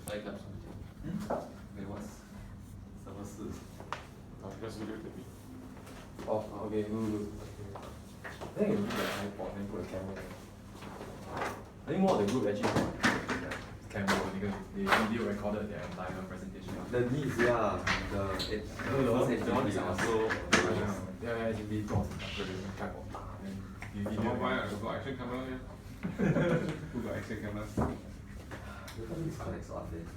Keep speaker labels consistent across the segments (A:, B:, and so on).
A: Like up something.
B: Wait, what's 什么事
C: Just leave it to me.
A: Oh, okay, good. Then you do the tripod, then put a camera there. I think more of the group actually got camera because they video recorded their entire presentation.
B: The needs, yeah. The
A: one is also yeah, they got tripod.
C: Someone buy a got action camera here. Who got action camera?
B: This connects on this.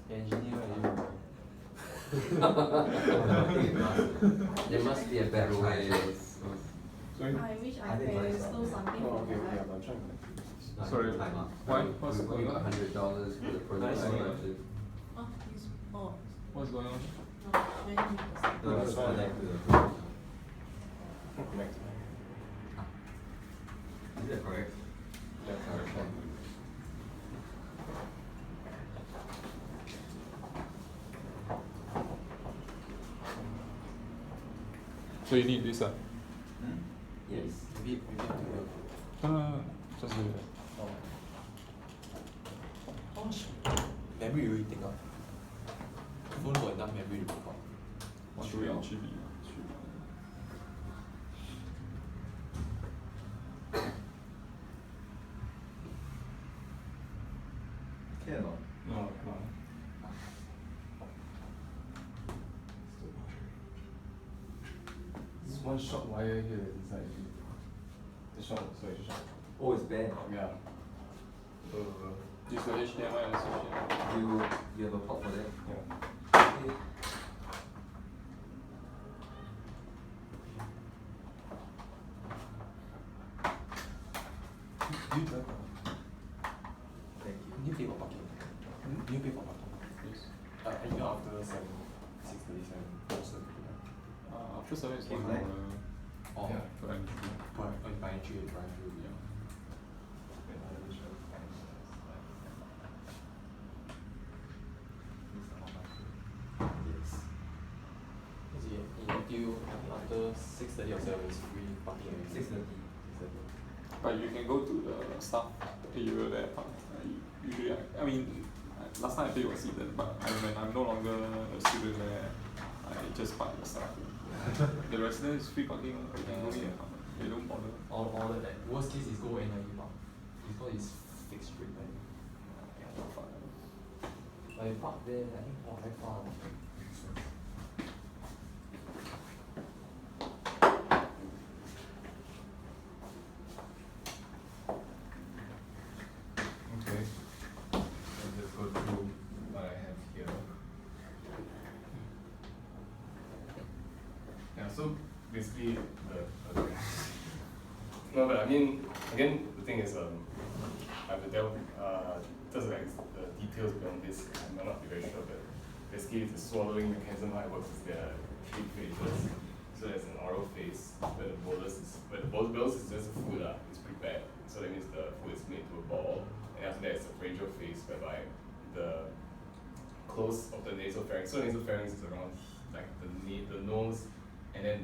A: Engineer,
B: There must be a better way.
C: Sorry?
D: I wish I can stole something
C: Oh,
D: from
C: okay,
D: the
C: yeah,
D: lab.
C: I'm trying to. Sorry. Why? What's
B: We
C: going
B: got
C: on?
B: $100 for the project.
D: Oh,
C: What's going on?
D: no, when you
B: No, it's connect to the project.
C: Connect.
B: Is that correct?
C: Yeah, correct. So you need this,
B: Yes.
A: maybe
C: No, just leave it.
A: how much memory will you take up? Phone got enough memory to record.
C: 1 GB.
B: Can or not?
C: No. This one short wire here is inside. The short, sorry, short.
B: Oh, it's bad.
C: Yeah. This is the HDMI and HDMI.
B: You have a port for that?
C: Yeah.
B: Okay.
A: Do you drive?
B: Thank
A: Do you pay for parking? Do you pay for parking?
C: Yes.
A: Even after 6:37.
C: After 7 is
B: Okay,
C: $1.
B: fine.
A: Oh,
C: Yeah, for entry.
A: by entry and drive through.
C: Yeah.
B: Yes.
A: Is it until after 6:30 or 7 is free parking already?
B: 6:30.
A: 6:30.
C: But you can go to the staff area there. Usually, I mean, last time I think it was seated, but when I'm no longer a student there, I just park at the staff. The resident is free parking. You can go in. They don't bother.
A: All that worst case is go NIE park. Because it's fixed rate.
C: Yeah, not far.
A: But you park there, I think very far.
E: Okay, let's just go through what I have here. Yeah, so basically no, but I mean, again, the thing is, I have to delve, just like the details beyond this, I might not be very sure, but basically the swallowing mechanism, how it works is there are 3 phases. So there's an oral phase where the bolus is just food, it's prepared. So that means the food is made to a ball. And after that, it's a pharyngeal phase whereby the close of the nasopharynx. So nasopharynx is around like the nose, and then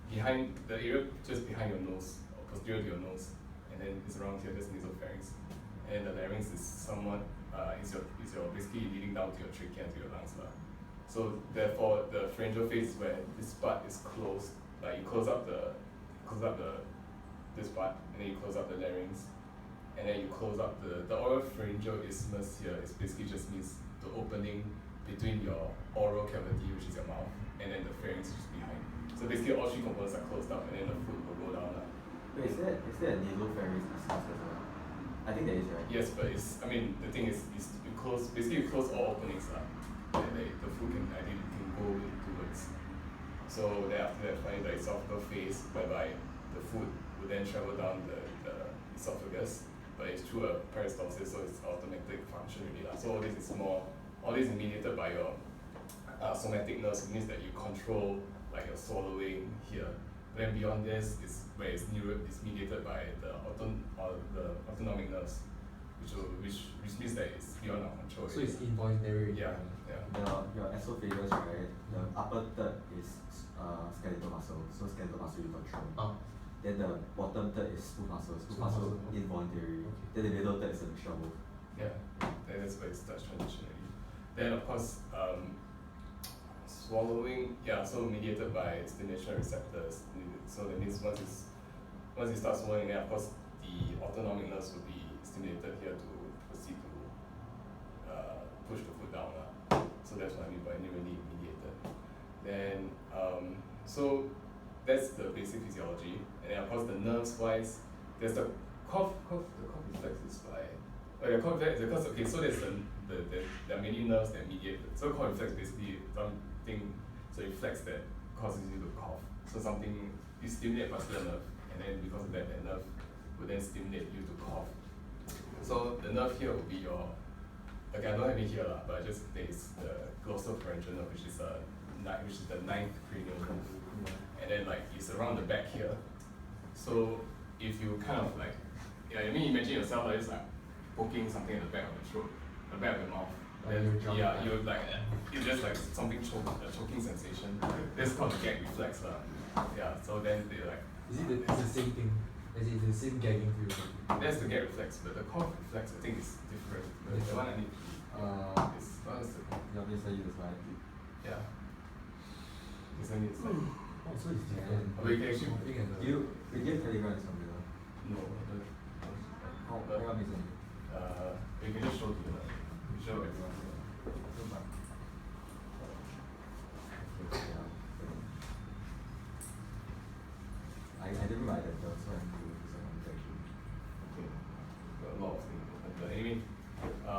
E: behind the area just behind your nose, or posterior to your nose, and then it's around here. That's nasopharynx, and the larynx is somewhat is your basically leading down to your trachea and to your lungs, lah. So therefore, the pharyngeal phase is where this part is closed. Like you close up this part, and then you close up the larynx, and then you close up the oral pharyngeal isthmus here. Is basically just means the opening between your oral cavity, which is your mouth, and then the pharynx is just behind. So basically, all 3 components are closed up, and then the food will go down.
B: Wait, is there a nasopharynx isthmus as well? I think there is, right?
E: Yes, but the thing is you close all openings up, and the food can go inwards. So then after that, finally the esophageal phase, whereby the food will then travel down the esophagus, but it's through a peristalsis, so it's automatic function really. So all this is mediated by your somatic nerves. It means that you control like your swallowing here. But then beyond this is where it's mediated by the autonomic nerves, which means that it's beyond our control.
A: So it's involuntary.
E: Yeah.
B: Your esophagus, right? The upper third is skeletal muscle. So skeletal muscle you control.
A: Ah.
B: Then the bottom third is smooth muscle. Smooth
A: Smooth
B: muscle
A: muscle, okay.
B: involuntary.
A: Okay.
B: Then the middle third is a mixture of both.
E: Yeah, that's where it starts transitionally. Then of course, swallowing, yeah, so mediated by stimulation receptors. So that means once you start swallowing, then of course the autonomic nerves will be stimulated here to proceed to push the food down. So that's what I mean by neurally mediated. Then so that's the basic physiology. And then of course the nerves wise, there's the cough reflex is by cough reflex because okay, so there's there are many nerves that mediate. So cough reflex basically something, so reflex that causes you to cough. So something you stimulate a particular nerve, and then because of that nerve will then stimulate you to cough. So the nerve here will be your, okay, I don't have it here but I just think it's the glossopharyngeal nerve, which is the ninth cranial nerve. And then like it's around the back here. So if you kind of like, yeah, I mean imagine yourself like just like poking something in the back of the throat, the back of the mouth. Then yeah, you're like it's just like something a choking sensation. That's called the gag reflex Yeah, so then they like.
A: Is it the same thing? Is it the same gagging feel?
E: That's the gag reflex, but the cough reflex I think is different. The one I need is what is the
B: Yeah, obviously you just like
E: yeah. This one is like
A: Oh, so it's different.
E: but you can actually
B: we give Telegram is something like
E: no
B: how come is it?
E: you can just show together. You show everyone together.
B: I didn't write that down, so I'm doing this one actually.
E: Okay. Got a lot of things. But anyway,
B: I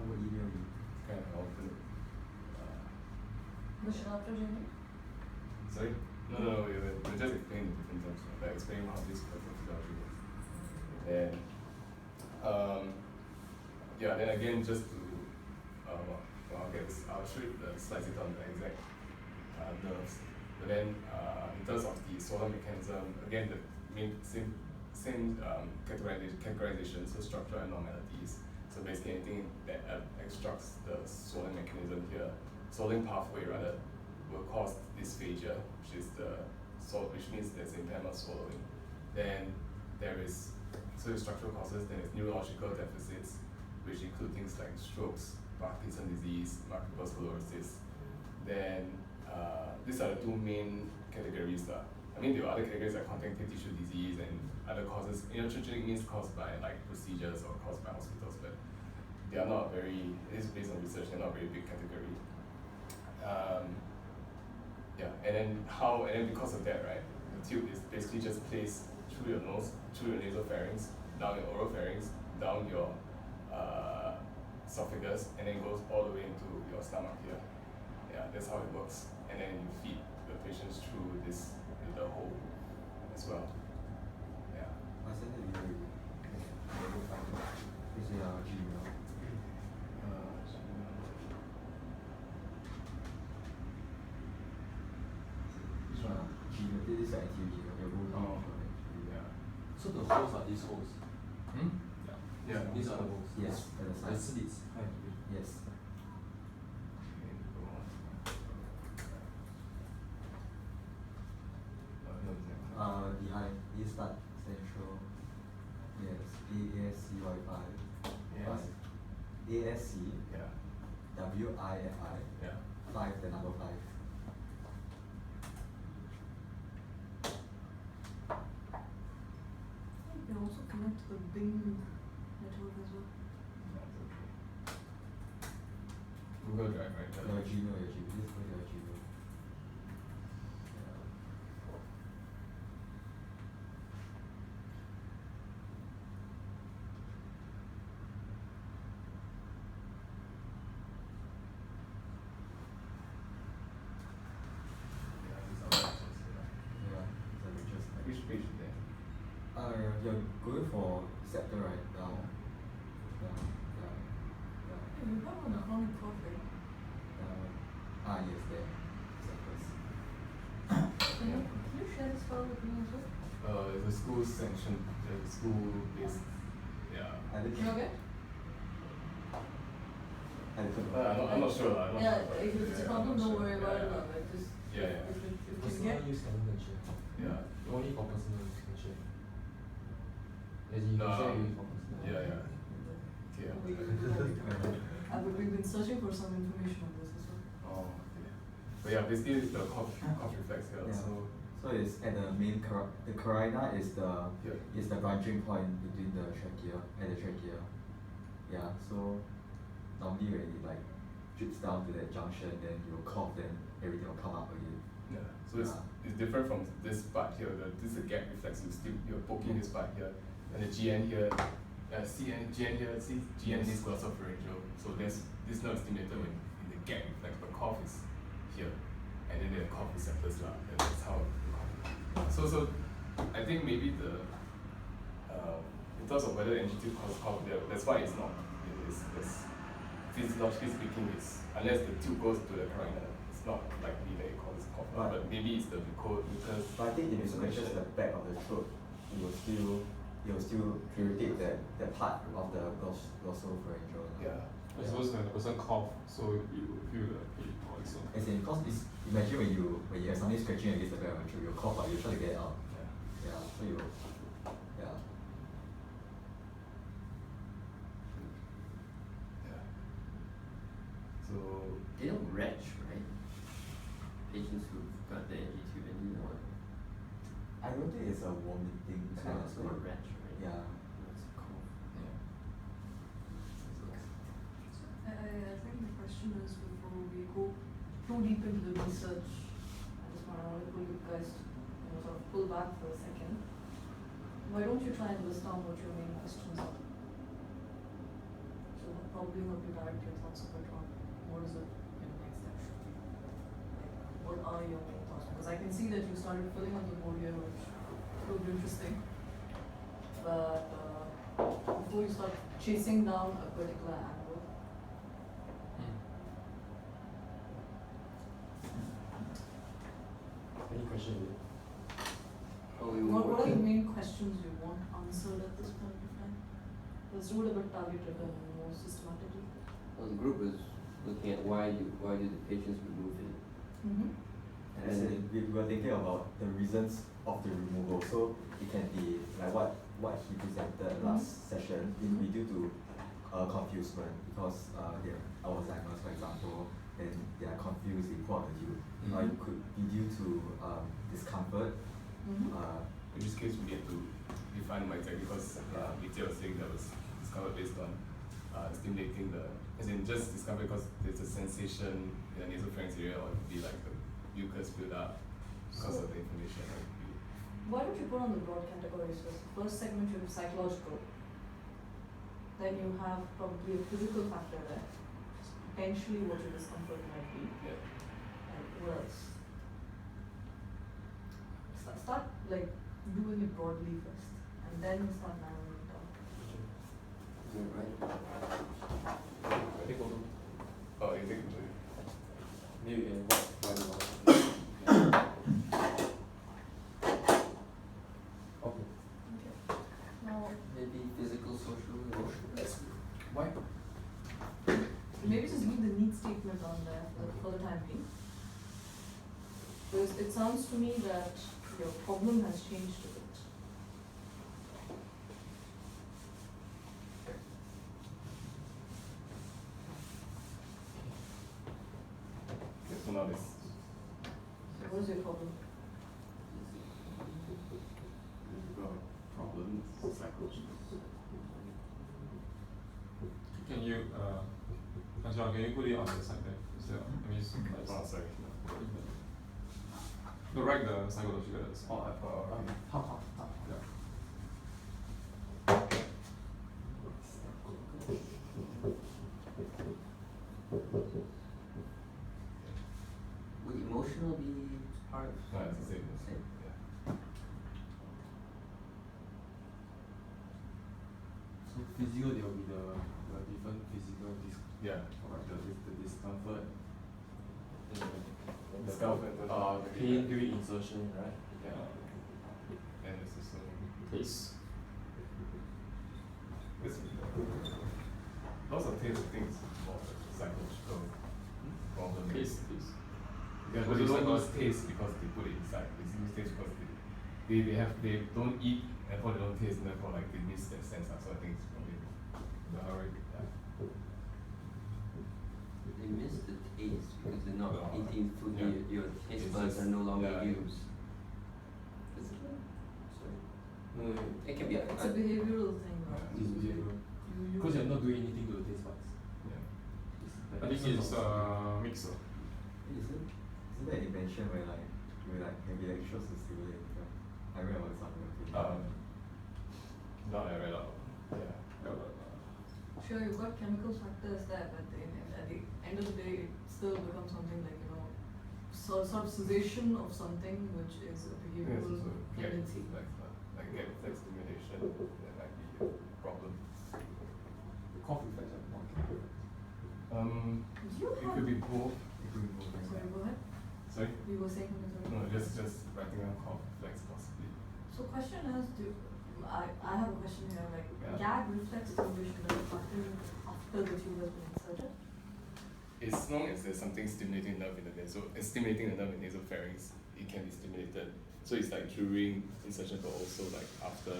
B: will email you.
E: kind of alternate.
D: Which after Jenny?
E: Sorry? No, we're just explaining the different terms. Like explaining how this physiology works. And yeah, then again just to I'll show you the slides it on the exact nerves. But then in terms of the swallow mechanism, again the same categorization, so structural abnormalities. So basically anything that obstructs the swallowing mechanism here, swallowing pathway rather, will cause dysphagia, which means there's impairment of swallowing. Then there is the structural causes, then there's neurological deficits, which include things like strokes, Parkinson's disease, multiple sclerosis. Then these are the two main categories. I mean, there are other categories like connective tissue disease and other causes. Iatrogenic means caused by like procedures or caused by hospitals, but they are not very, it is based on research, they're not a very big category. Yeah, and then because of that, right, the tube is basically just placed through your nose, through your nasopharynx, down your oropharynx, down your esophagus, and then goes all the way into your stomach here. Yeah, that's how it works. And then you feed the patients through this little hole as well. Yeah.
B: I sent it to you. This is our Gmail.
A: Which one?
B: Gmail. This is active Gmail. Your Google.
E: Yeah.
A: So the holes are these holes?
E: Hmm? Yeah.
A: These are the holes?
B: Yes, at the
A: I
B: side.
A: see this.
B: Yes. Behind Eastart Central. Yes. ASC Wi-Fi.
E: Yes.
B: ASC
E: Yeah.
B: WIFI.
E: Yeah.
B: 5, the number 5.
D: You can also connect to the Bing network as well.
E: Google Drive, right?
B: Your Gmail. This is your Gmail.
E: Yeah, these are options,
B: Just like
E: Which page is there?
B: you're going for sector right now.
D: Hey, you got on the chronic cough, right?
B: Yes, there. Sectors.
D: Can you share this file with me as well?
E: It's a school sanction, the school based, yeah.
D: You okay?
E: I'm not sure. I'm not
D: Yeah,
E: sure.
D: if it's a
E: Yeah,
D: problem,
E: I'm not
D: don't
E: sure.
D: worry about
E: Yeah,
D: it. Like, just
E: Yeah, yeah.
D: if it
F: use calendar
E: Yeah.
F: only for personal use. As in,
E: No.
F: share you for personal.
E: Yeah. Okay.
D: We've been searching for some information on this as well.
E: Oh, okay. But yeah, basically it's the cough reflex here.
B: Yeah.
E: So
B: So it's at the main the carina is the
E: here.
B: is the branching point between the trachea and the trachea. Yeah, so normally when it like drips down to that junction, then you'll cough, then everything will come up again.
E: Yeah. So it's different from this part here. This is a gap reflex. You're poking this part here, and the GN here, GN here. See GN is glossopharyngeal. So this nerve is stimulated when in the gap reflex, but cough is here, and then the cough receptors lah. And that's how. So I think maybe in terms of whether NG2 causes cough, that's why it's not. It's physiologically speaking, it's unless the tube goes to the carina, it's not likely that it causes cough. But maybe it's the mucus.
B: But I think if you scratches the back of the throat, it will still irritate that part of the glossopharyngeal.
E: Yeah.
C: I suppose when the person cough, so you will feel the pain also.
B: As in, cause it's imagine when you have something scratching against the back of the throat, you cough out, you try to get it out. Yeah. So you yeah.
E: So
G: They don't retch, right? Patients who've got the NG2 and you know what?
B: I don't think it's a vomiting
G: It's
B: kind
G: not,
B: of
G: it's not a
B: thing.
G: retch, right?
B: Yeah.
G: It's a cough.
D: I think the question is, before we go too deep into the research, I just want to pull you guys to sort of pull back for a second. Why don't you try and list down what your main questions are? So that probably help you direct your thoughts a bit on what is it next step should be. Like, what are your main thoughts? Because I can see that you started filling on the board here, which looked interesting. But before you start chasing down a particular angle,
F: Any question?
G: Oh, we were
D: what are the
G: working.
D: main questions you want answered at this point of time? Let's do it a bit targeted and more systematically.
G: Well, the group was looking at why do the patients remove it?
D: Mm-hmm.
B: And then we were thinking about the reasons of the removal. So it can be like what he presented last session. It could be due to confusement because they are Alzheimer's, for example, and they are confused in what to do. Or it could be due to discomfort.
E: in this case, we need to define more exactly because Vijay was saying that was discovered based on stimulating as in just discovered because there's a sensation in the nasopharynx area, or it could be like the mucus build up because of the inflammation.
D: Why don't you put on the broad categories first? The first segment you have psychological. Then you have probably a physical factor there. Potentially what your discomfort might be.
E: Yeah.
D: And what else? Start like doing it broadly first. And then you start narrowing it down.
G: Is that right?
F: I think also.
E: Oh, you think
F: Maybe you can Okay.
D: Okay. Now
G: Maybe physical, social, emotional.
E: why?
D: maybe just leave the need statement on there for the time being. Because it sounds to me that your problem has changed a bit.
E: Okay, so now this.
D: So what is your problem?
E: Problems, psychological.
C: Can you Angela, can you put it on the side there? Instead of, I mean,
E: Oh, sorry.
C: no, write the psychological as
E: Oh, I thought. Okay.
F: How?
C: yeah.
G: Would emotional be part of?
E: No, it's the same.
G: Same.
E: Yeah.
F: So physical, there will be the different physical
E: Yeah.
F: the discomfort.
E: Discomfort,
F: Pain during insertion, right?
E: Yeah. And it's also
C: Taste.
E: it's lots of things more psychological problem.
C: Taste.
E: Because they don't lose taste because they put it inside. They lose taste because they don't eat, therefore they don't taste, therefore like they miss that sense. So I think it's probably alright. Yeah.
G: They miss the taste because they're not
E: No,
G: eating food.
E: yeah.
G: Your taste
E: It's
G: buds
E: just-
G: are no longer
E: yeah.
G: used. Is it? Sorry.
A: No,
G: It can be.
D: It's a behavioral thing, right?
A: it's behavioral. Because you're not doing anything to the taste buds.
E: Yeah.
A: It's
C: I think it's a mixer.
B: Isn't that invention where like you like can be exposed to stimulate? I read about something.
E: Not I read out. Yeah.
D: Sure, you've got chemical factors there, but then at the end of the day, it still becomes something like, sort of cessation of something which is a behavioral tendency.
E: Like get reflex stimulation, that might be a problem.
A: Cough reflex are more.
D: You
E: It
D: have.
E: could be both. It could be both.
D: Sorry, go ahead.
E: Sorry?
D: You were saying something, sorry.
E: No, just writing down cough reflex possibly.
D: So question is, I have a question here, like
E: Yeah.
D: gag reflex stimulation does it happen after the tube has been inserted?
E: As long as there's something stimulating nerve in the stimulating the nerve in nasopharynx, it can be stimulated. So it's like during insertion, but also like after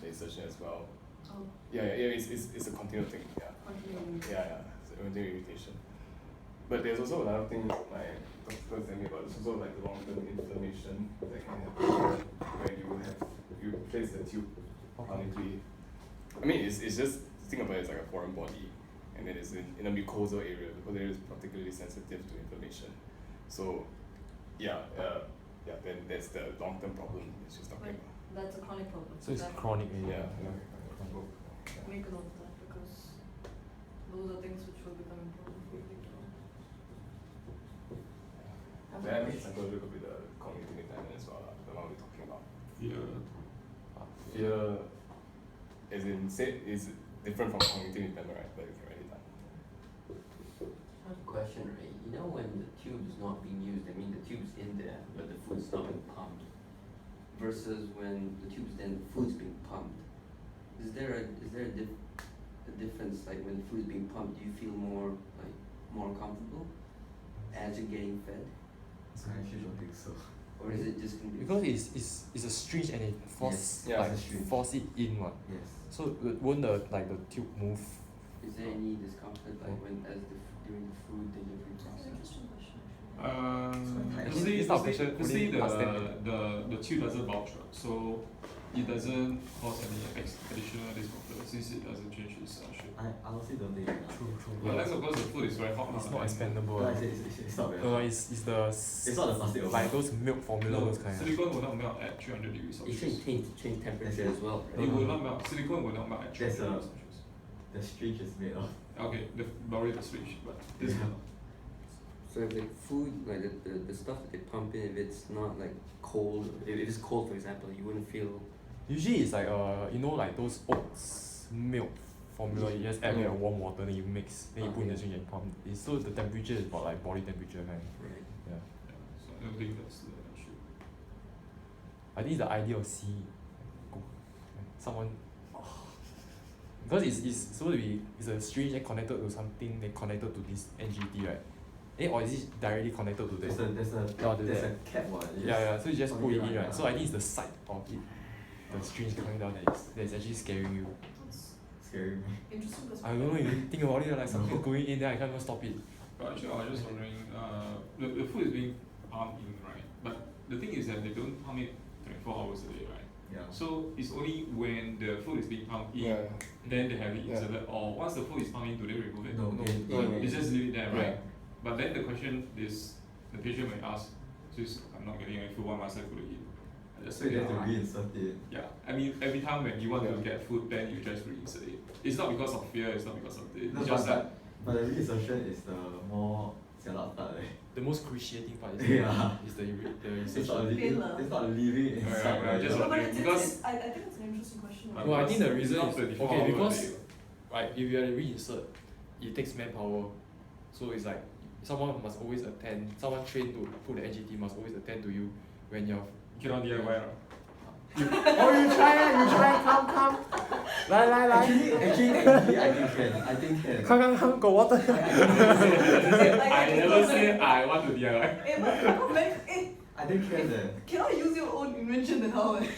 E: the insertion as well.
D: Oh,
E: Yeah, it's a continual thing. Yeah.
D: continually.
E: Yeah, it's a continual irritation. But there's also another thing my doctor was telling me about. It's also like the long-term inflammation that can happen when you place the tube chronically. I mean, it's just think about it as like a foreign body, and then it's in a mucosal area. The area is particularly sensitive to inflammation. So, then there's the long-term problem that she's talking
D: Right.
E: about.
D: That's a chronic problem.
A: So it's
D: That-
A: chronic.
E: Yeah.
D: Make a note of that because those are things which will become important for you later on. Have
E: Then
D: a
E: psychology could be the cognitive impairment as well, the one we're talking about.
C: Yeah.
E: Fear, as in, say, is different from cognitive impairment, right? But you can write it down.
G: I have a question, right? You know when the tube is not being used, I mean the tube's in there, but the food's not being pumped, versus when the tube's then the food's being pumped. Is there a difference? Like when the food is being pumped, do you feel more comfortable as you're getting fed,
B: I actually don't think so.
G: or is it just gonna be?
A: Because it's a syringe and it force
B: Yes. Yeah,
A: like
B: it's a syringe.
A: force it in what.
B: Yes.
A: So won't the tube move?
G: Is there any discomfort like during the food delivery
D: That's an
G: process?
D: interesting question, actually.
A: It's not a question,
C: Firstly,
A: only understand.
C: the tube doesn't bulge, right? So it doesn't cause any additional discomfort since it doesn't change its shape.
B: I honestly don't think.
A: True.
C: But that's because the food is very hot.
A: It's
C: now,
A: not
C: and
A: expandable.
B: No, it's not very.
A: No, it's the
B: It's not the plastic one.
A: like those milk formula
C: No,
A: those kind.
C: silicone will not melt at 300 degrees
G: It
C: Celsius.
G: should change temperature as well, right?
C: It will not melt. Silicone will not melt at 300
B: There's a-
C: degrees Celsius.
B: The syringe is made of.
C: Okay, the borrow the switch, but this
B: Yeah.
C: will not.
G: So if the food, like the stuff that they pump in, if it's not like cold, if it's cold for example, you wouldn't feel.
A: Usually it's like like those oats milk formula. You just add like warm water, then you mix, then you put in the syringe and pump. So the temperature is about like body temperature kind.
G: Right.
A: Yeah.
C: Yeah, so I don't think that's the issue.
A: I think it's the idea of seeing someone because it's supposed to be it's a syringe then connected to something then connected to this NGT, right? Or is it directly connected to
B: There's
A: the
B: a cap one.
A: so you just put it in, right?
B: Yeah.
A: So I think it's the side of it, the syringe coming down that's actually scaring you.
D: That's
B: Scary me.
D: interesting
A: I don't know, you think about it, like something going in there, I can't even stop it.
C: But actually, I was just wondering, the food is being pumped in, right? But the thing is that they don't pump it 24 hours a day, right?
B: Yeah.
C: So it's only when the food is being pumped in, then they have it inserted. Or once the food is pumped in, do they remove it?
B: No,
C: They just leave it there, right?
E: Yeah.
C: But then the question is, the patient may ask, since I'm not getting any food, why must I put it in? I just
B: So you
C: say
B: have to
C: that,
B: reinsert it.
C: yeah, I mean, every time when you want to
E: Yeah.
C: get food, then you just reinsert it. It's not because of fear, it's not because of this.
B: No,
C: It's just that,
B: but the reinsertion is the more jialat part.
A: The most cruciating part is
B: Yeah.
A: is the
B: It's not
D: Pain
B: it's not leaving inside.
C: right, just
D: No, but
C: wondering, because-
D: I think it's an interesting question.
C: But
A: No, I think the reason
C: not
A: is
C: 24
A: okay
C: hours
A: because
C: a day.
A: right, if you are to reinsert, it takes manpower. So it's like someone must always attend, someone trained to put the NGT must always attend to you when you're
C: you cannot DIY, right?
A: you try, come.
B: Actually, I think can. I think can.
A: Come, got water.
E: I never say I want to DIY.
D: Eh, but not very, eh,
B: I think can.
D: cannot use your own invention then how?
G: Maybe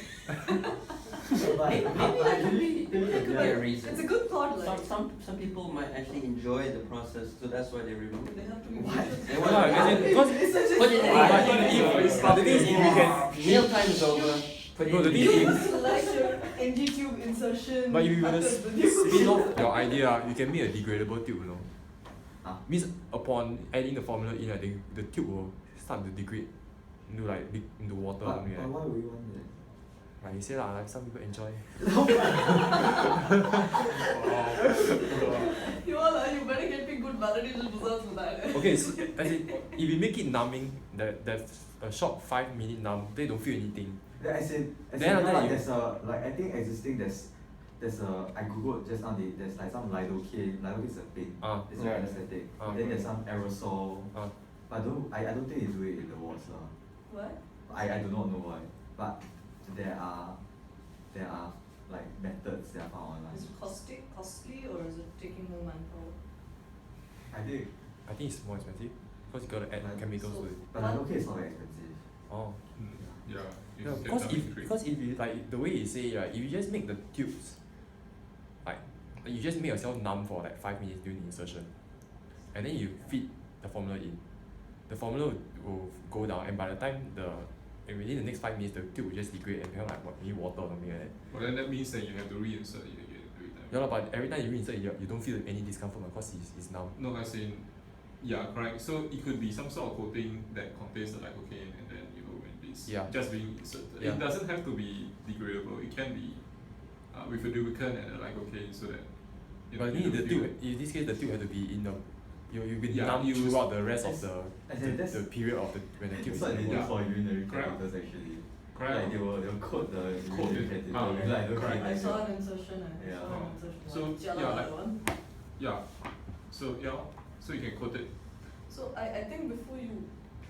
G: that could be a reason.
D: It's a good thought, like.
G: Some people might actually enjoy the process, so that's why they remove it.
D: They have to be.
B: What?
G: They
A: No,
G: want
A: as in, because
G: put it in
A: but the thing is, if we can,
G: meal time is over. Put it
A: No, the
G: in.
A: thing is,
D: Like your NG tube insertion.
A: but if you were to
D: after the tube.
A: spin off your idea, you can make a degradable tube, you know.
B: Ah.
A: Means upon adding the formula in, I think the tube will start to degrade into like into water or
B: But
A: something like that.
B: why would you want that?
A: Like you say lah, like some people enjoy.
D: You all are, you better get me good validation results for that.
A: Okay, so, as in, if you make it numbing, that a short 5-minute numb, they don't feel anything.
B: Yeah, as in
A: Then after that you-
B: there's a like I think existing there's a I googled just now there's like some lidocaine is a paint. It's
E: Yeah.
B: an anesthetic.
A: Ah.
B: Then there's some aerosol.
A: Ah.
B: But I don't think they do it in the water.
D: What?
B: I do not know why. But there are like methods that are found online.
D: Is it costly or is it taking more manpower?
B: I think
A: I think it's more expensive because you gotta add
B: Like,
A: chemicals
D: so-
A: to it.
B: but lidocaine is not very expensive.
A: Oh.
E: Yeah. you
A: No,
E: get
A: because
E: something
A: if
E: free.
A: you like the way you say right, if you just make the tubes, like you just make yourself numb for like 5 minutes during the insertion, and then you feed the formula in, the formula will go down, and by the time and within the next 5 minutes the tube will just degrade and become like what, maybe water or something like that.
E: But then that means that you have to reinsert it again every time.
A: Yeah, but every time you reinsert you don't feel any discomfort because it's numb.
E: No, as in, yeah, correct. So it could be some sort of coating that contains the lidocaine, and then when it's
A: Yeah.
E: just being inserted.
A: Yeah.
E: It doesn't have to be degradable. It can be with a lubricant and a lidocaine, so that.
A: But I
E: you
A: think
E: don't
A: the
E: feel
A: tube, in this case the tube had to be in the you've been
E: Yeah,
A: numb
E: you-
A: throughout the rest of
B: As in that's
A: the period of the when the tube
B: that's
A: is
B: what
A: in
B: they
A: the
B: do
E: Yeah.
B: for urinary
E: Correct.
B: catheters actually.
E: Correct.
B: Like they'll coat the
E: Coat
B: urinary
E: it.
B: catheter
E: Ah,
B: with lidocaine.
E: correct.
D: I saw an insertion and I
B: Yeah.
D: saw an insertion.
E: So,
D: Like,
E: yeah,
D: jialat,
E: like-
D: that one.
E: Yeah. So so you can coat it.
D: So I think before you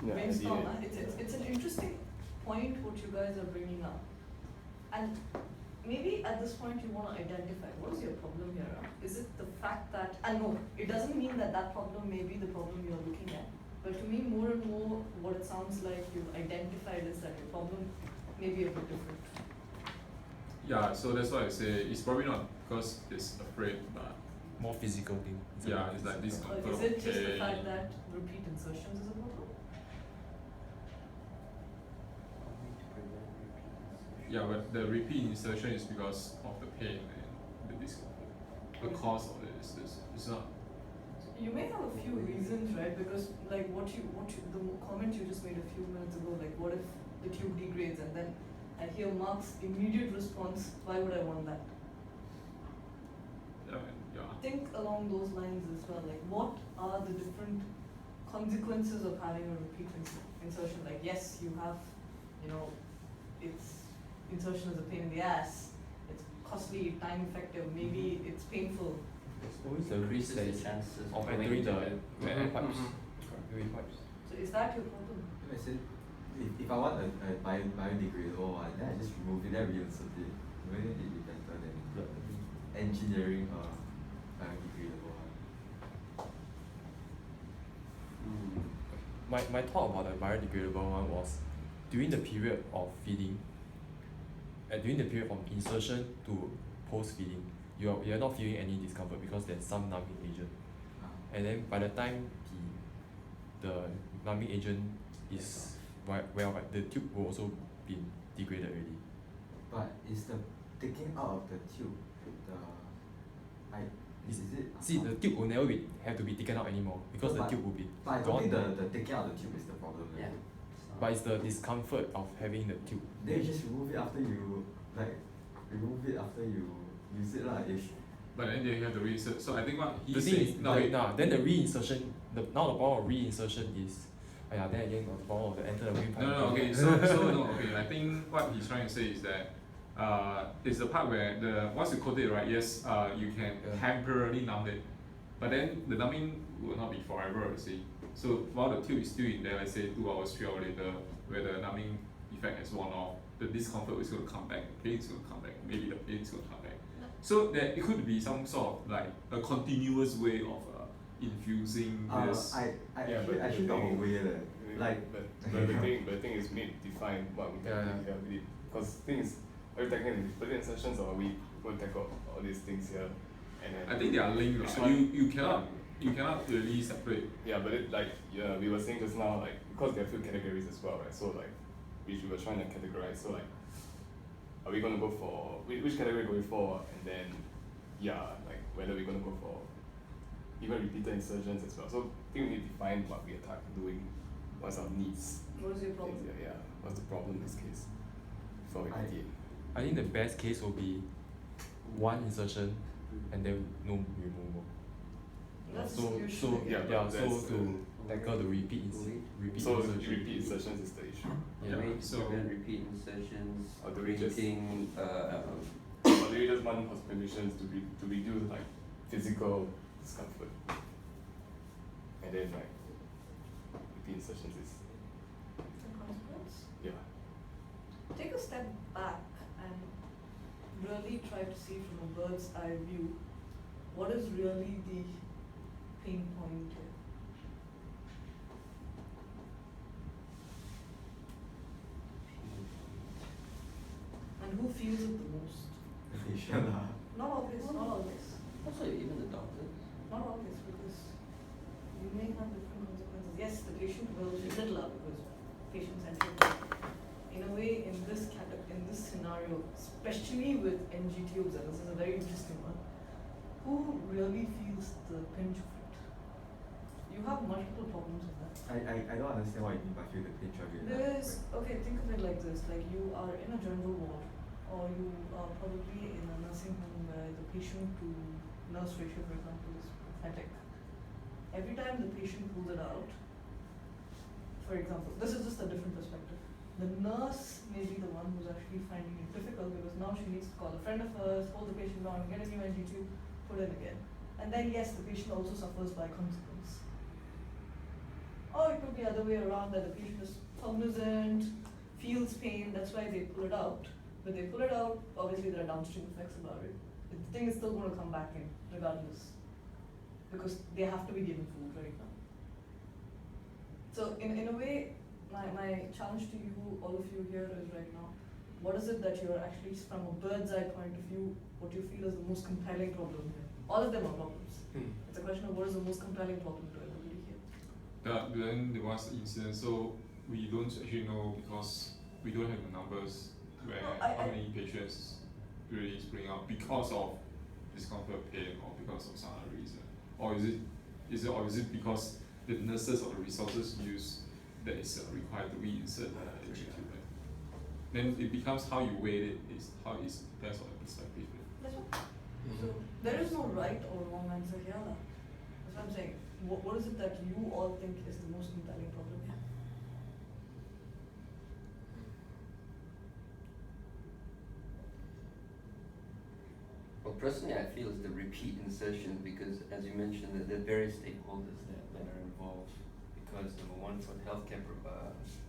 E: Yeah,
D: brainstorm,
E: I see
D: it's an interesting point what you guys are bringing up. And maybe at this point you want to identify what is your problem here. Is it the fact that, and no, it doesn't mean that problem may be the problem you're looking at. But to me, more and more, what it sounds like you've identified is that your problem may be a bit different.
E: Yeah. So that's why I say it's probably not because it's afraid, but
A: more physical thing.
E: yeah, it's like this
D: Or
E: comfort
D: is
E: of
D: it just the
E: pain.
D: fact that repeat insertions is a problem?
E: Yeah, but the repeat insertion is because of the pain and the discomfort. The cause of it is this. It's not.
D: You may have a few reasons, right? Because like the comment you just made a few minutes ago, like what if the tube degrades, and then I hear Mark's immediate response, why would I want that?
E: Yeah.
D: Think along those lines as well, like what are the different consequences of having a repeat insertion? Like yes, you have, it's insertion is a pain in the ass, it's costly, time effective, maybe it's painful.
A: There's always a risk
G: Increases
A: that
G: the
A: is
G: chances
A: of
G: going
A: entering the
G: into it.
A: air pipes. Air pipes.
D: So is that your problem?
B: I said if I want a biodegradable one, then I just remove it, then reinsert it. Wouldn't it be better than engineering a biodegradable one?
A: My thought about the biodegradable one was during the period of feeding, during the period from insertion to post feeding, you're not feeling any discomfort because there's some numbing agent, and then by the time the numbing agent is the tube will also be degraded already.
B: But is the taking out of the tube is it?
A: See, the tube will never have to be taken out anymore because the tube will be
B: But I don't
A: gone.
B: think the taking out the tube is the problem.
G: Yeah.
A: But it's the discomfort of having the tube.
B: Then you just remove it after you use it lah.
E: But then they have to reinsert. So I think what
A: The
E: he's
A: thing
E: saying.
A: is,
E: No, wait.
A: then the reinsertion, now the problem of reinsertion is, then again got the problem of the enter the windpipe.
E: No, okay. Okay. I think what he's trying to say is that it's the part where once you coat it, right? Yes, you can temporarily numb it, but then the numbing will not be forever. You see, so while the tube is still in there, let's say 2 hours, 3 hours later, where the numbing effect has worn off, the discomfort is going to come back. The pain is going to come back. Maybe the pain is going to come back.
C: So that it could be some sort of like a continuous way of infusing this.
B: I
E: Yeah, but
B: actually
E: the
B: got
E: thing
B: a way leh. Like
E: but the thing is, we need to define what we can do here with it. Because the thing is, are we tackling the insertions or are we going to tackle all these things here? And then
C: I think they are linked.
E: which
C: Right?
E: one-
C: You cannot really separate.
E: Yeah, but we were saying just now, like, because there are few categories as well, right? So like, which we were trying to categorize. So like, are we gonna go for which category going for, and then like whether we're gonna go for even repeated insertions as well. So I think we need to define what we are doing, what's our needs.
D: What is your problem?
E: Yeah, what's the problem in this case? Before we ideate.
A: I think the best case will be one insertion and then no removal.
D: That's
A: So
D: usually.
E: Yeah, but
A: so
E: that's,
A: to tackle the repeat
E: So
A: insertion.
E: repeat insertions is the issue.
A: Yeah.
G: Way to
C: so-
G: prevent repeat insertions,
E: Or do we just-
G: creating,
E: Or do we just want hospitalizations to reduce like physical discomfort? And then like repeat insertions is
D: The consequence?
E: yeah.
D: Take a step back and really try to see from a bird's eye view what is really the pain point here. And who feels it the most?
B: the patient lah.
D: Not always, not always.
G: also even the doctors.
D: Not always, because you may have different consequences. Yes, the patient will be little up because patient-centered. In a way, in this scenario, especially with NG tubes, and this is a very interesting one, who really feels the pinch of it? You have multiple problems with that.
B: I don't understand what you mean by feel the pinch of it.
D: There's, okay, think of it like this, like you are in a general ward, or you are probably in a nursing home where the patient to nurse ratio, for example, is pathetic. Every time the patient pulls it out, for example, this is just a different perspective. The nurse may be the one who's actually finding it difficult because now she needs to call a friend of hers, hold the patient down, get a new NG tube, put in again. And then yes, the patient also suffers by consequence. Or it could be the other way around, that the patient is cognizant, feels pain, that's why they pull it out. But they pull it out, obviously there are downstream effects about it. The thing is still going to come back in, regardless. Because they have to be given food right now. So in a way, my challenge to you, all of you here, is right now, what is it that you're actually, from a bird's eye point of view, what you feel is the most compelling problem here? All of them are problems. It's a question of what is the most compelling problem to everybody here.
C: Then there was the incident, so we don't actually know because we don't have the numbers where how many patients really spring out because of discomfort, pain, or because of some other reason, or is it because the nurses or the resources used that is required to reinsert the NG tube? Then it becomes how you weight it is how it depends on the perspective.
D: That's what. So there is no right or wrong answer here. Lah. That's what I'm saying. What is it that you all think is the most compelling problem here?
G: Well, personally, I feel it's the repeat insertion because, as you mentioned, there are various stakeholders that are involved. Because number one, for the healthcare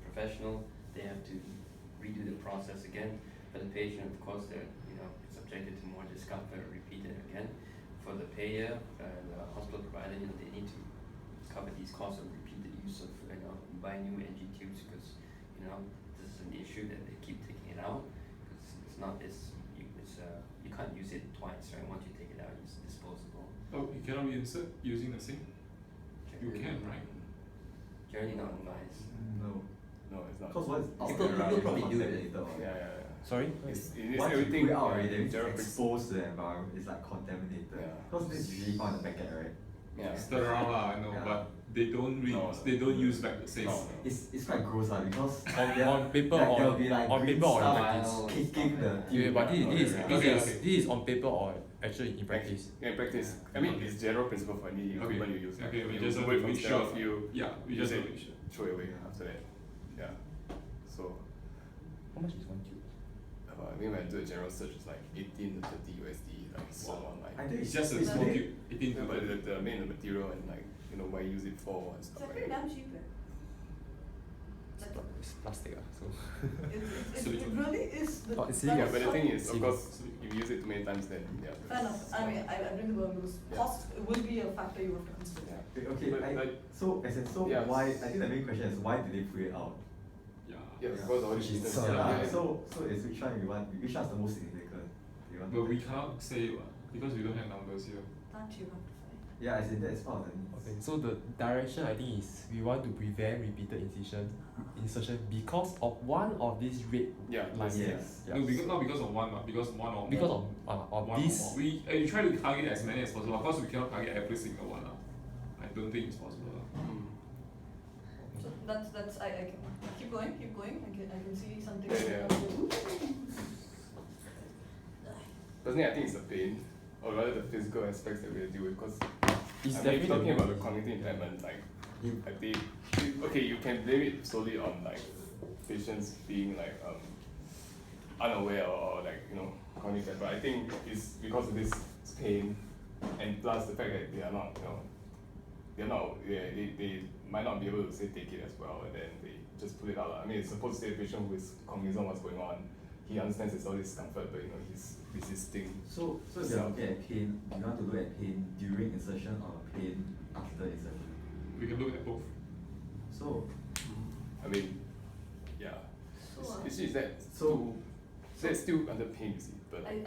G: professional, they have to redo the process again. For the patient, of course, they're subjected to more discomfort, repeat it again. For the payer and the hospital provider, they need to cover these costs of repeated use of buying new NG tubes because this is an issue that they keep taking it out because you can't use it twice, right? Once you take it out, it's disposable.
C: Oh, you cannot reinsert using the same? You can, right?
G: Generally not advised.
B: No.
E: No, it's not.
B: Because once out
G: People-
B: there, right,
G: people
B: it's
G: probably do it.
B: contaminated, right?
E: Yeah.
A: Sorry?
E: It's
B: Once you
E: everything.
B: put it out already,
E: yeah,
B: then it's
E: general
B: exposed to the environment, it's like contaminated.
E: Yeah.
B: Because this is usually found in the packet, right?
E: Yeah.
C: Stir around lah, I know,
B: Yeah.
C: but they don't they don't use back the same.
E: No.
B: It's quite gross because
A: On paper
B: like,
A: or
B: there'll be like
A: on
B: green
A: paper or in
B: stuff
A: practice?
B: kicking the
A: Yeah, but this is
E: Yeah.
A: this
C: Okay,
A: is
C: okay.
A: this is on paper or actually in practice.
E: Yeah, in practice. I mean, it's general principle for any equipment you use.
C: Okay, we
E: You
C: just have
E: wait
C: to
E: from
C: make
E: sterile
C: sure.
E: field,
C: Yeah, we
E: use
C: just have
E: it,
C: to make sure.
E: throw it away after that. Yeah. So,
A: How much is one tube?
E: I mean, when I do a general search, it's like 18 to 30 USD, like sold online.
B: I think
C: It's just a
D: Is
C: small
D: it?
C: tube, 18
E: Yeah,
C: to
E: but
C: 30.
E: the main material and like why use it for and
D: It's
E: stuff
D: actually
E: like that.
D: damn cheap. It's like
F: plastic. So
D: It really is the.
F: Oh, it's
D: that
E: Yeah,
F: silicon.
E: but the
D: what-
E: thing is, of
F: Silicon.
E: course, if you use it too many times, then yeah.
D: Fair enough. I mean, I bring the word because
E: Yeah.
D: cost will be a factor you have to consider.
E: Yeah.
B: Okay,
E: But,
B: I,
E: like,
B: so as in so
E: yeah.
B: why I think the main question is why do they put it out?
C: Yeah.
E: Yeah, because of all
F: Which
E: these
F: is
E: reasons.
F: so-
B: Yeah,
E: yeah.
B: so it's which one you want? Which one's the most significant? You want to
C: But we
B: take?
C: cannot say what, because we don't have numbers here.
D: That you have to find.
B: Yeah, as in that is part of the needs.
F: Okay, so the direction I think is we want to prevent repeated insertion because of one of these red
E: Yeah,
F: lines.
B: yes.
F: Yeah.
C: No, because, not because of one, but because one or
F: Because
C: more.
F: of
C: One or
F: this.
C: more. We try to target as many as possible. Of course, we cannot target every single one. I don't think it's possible.
E: Mm.
D: So that's I can keep going. I can see something.
E: Yeah. Personally, I think it's the pain, or rather the physical aspects that we deal with. Because
F: It's
E: I mean,
F: definitely
E: talking about the
F: main-
E: cognitive impairment, like
B: You-
E: I think okay, you can blame it solely on like patients being like unaware or like cognitive, but I think it's because of this pain and plus the fact that they are not they might not be able to say take it as well, and then they just put it out. I mean, it's supposed to say a patient who is cognizant of what's going on, he understands it's all discomfort, but he's resisting.
B: So if you're looking at pain, do you want to look at pain during insertion or pain after insertion?
C: We can look at both.
B: So
E: I mean, yeah.
D: So,
E: It's just that
B: so-
E: that's still under pain, you see. But
D: I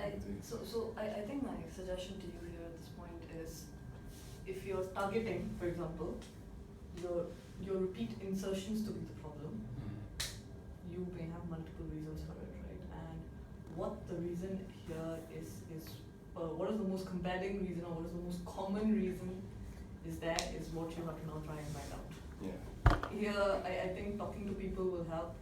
D: think my suggestion to you here at this point is, if you're targeting, for example, your repeat insertions to be the problem, you may have multiple reasons for it, right? And what the reason here is what is the most compelling reason or what is the most common reason is what you have to now try and find out.
E: yeah.
D: Here, I think talking to people will help.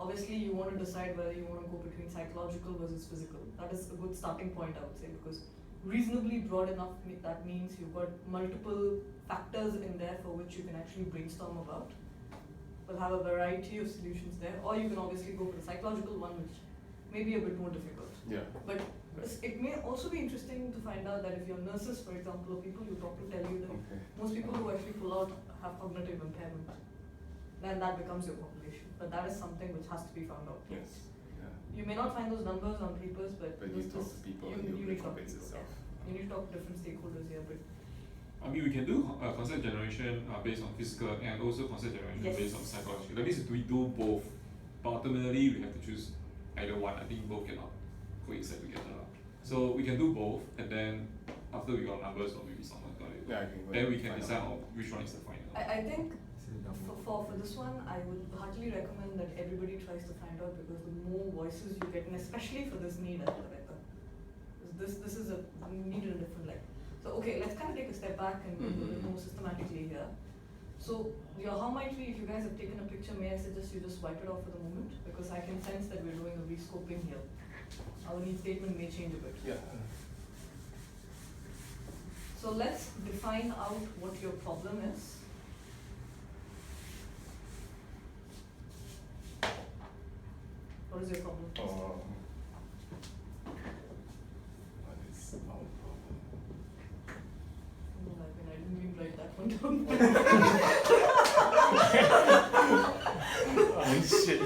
D: Obviously, you want to decide whether you want to go between psychological versus physical. That is a good starting point, I would say, because reasonably broad enough, that means you've got multiple factors in there for which you can actually brainstorm about. We'll have a variety of solutions there, or you can obviously go for the psychological one, which may be a bit more difficult.
E: Yeah.
D: But it may also be interesting to find out that if your nurses, for example, or people you talk to tell you that
E: Okay.
D: most people who actually pull out have cognitive impairment, then that becomes your population. But that is something which has to be found out.
E: Yes. Yeah.
D: You may not find those numbers on papers, but
E: But you talk to people and
D: you
E: it
D: need to talk to
E: convince
D: people,
E: yourself.
D: yeah. You need to talk to different stakeholders here, but
C: I mean, we can do concept generation based on physical and also concept generation
D: Yes.
C: based on psychological. That means we do both, but ultimately we have to choose either one. I think both cannot coexist together. So we can do both, and then after we got numbers or maybe someone got it,
E: Yeah, I can go
C: then
E: and
C: we can
E: find
C: decide
E: out.
C: on which one is the final.
D: I think
B: Is it double?
D: for this one, I would heartily recommend that everybody tries to find out, because the more voices you get, and especially for this need, the better. This is a need in a different light. So okay, let's kind of take a step back and do it more systematically here. So your how might we, if you guys have taken a picture, may I suggest you just wipe it off for the moment, because I can sense that we're doing a rescoping here. Our need statement may change a bit.
E: Yeah.
D: So let's define out what your problem is. What is your problem?
E: What is our problem?
D: I didn't even write that one down.
E: Oh shit.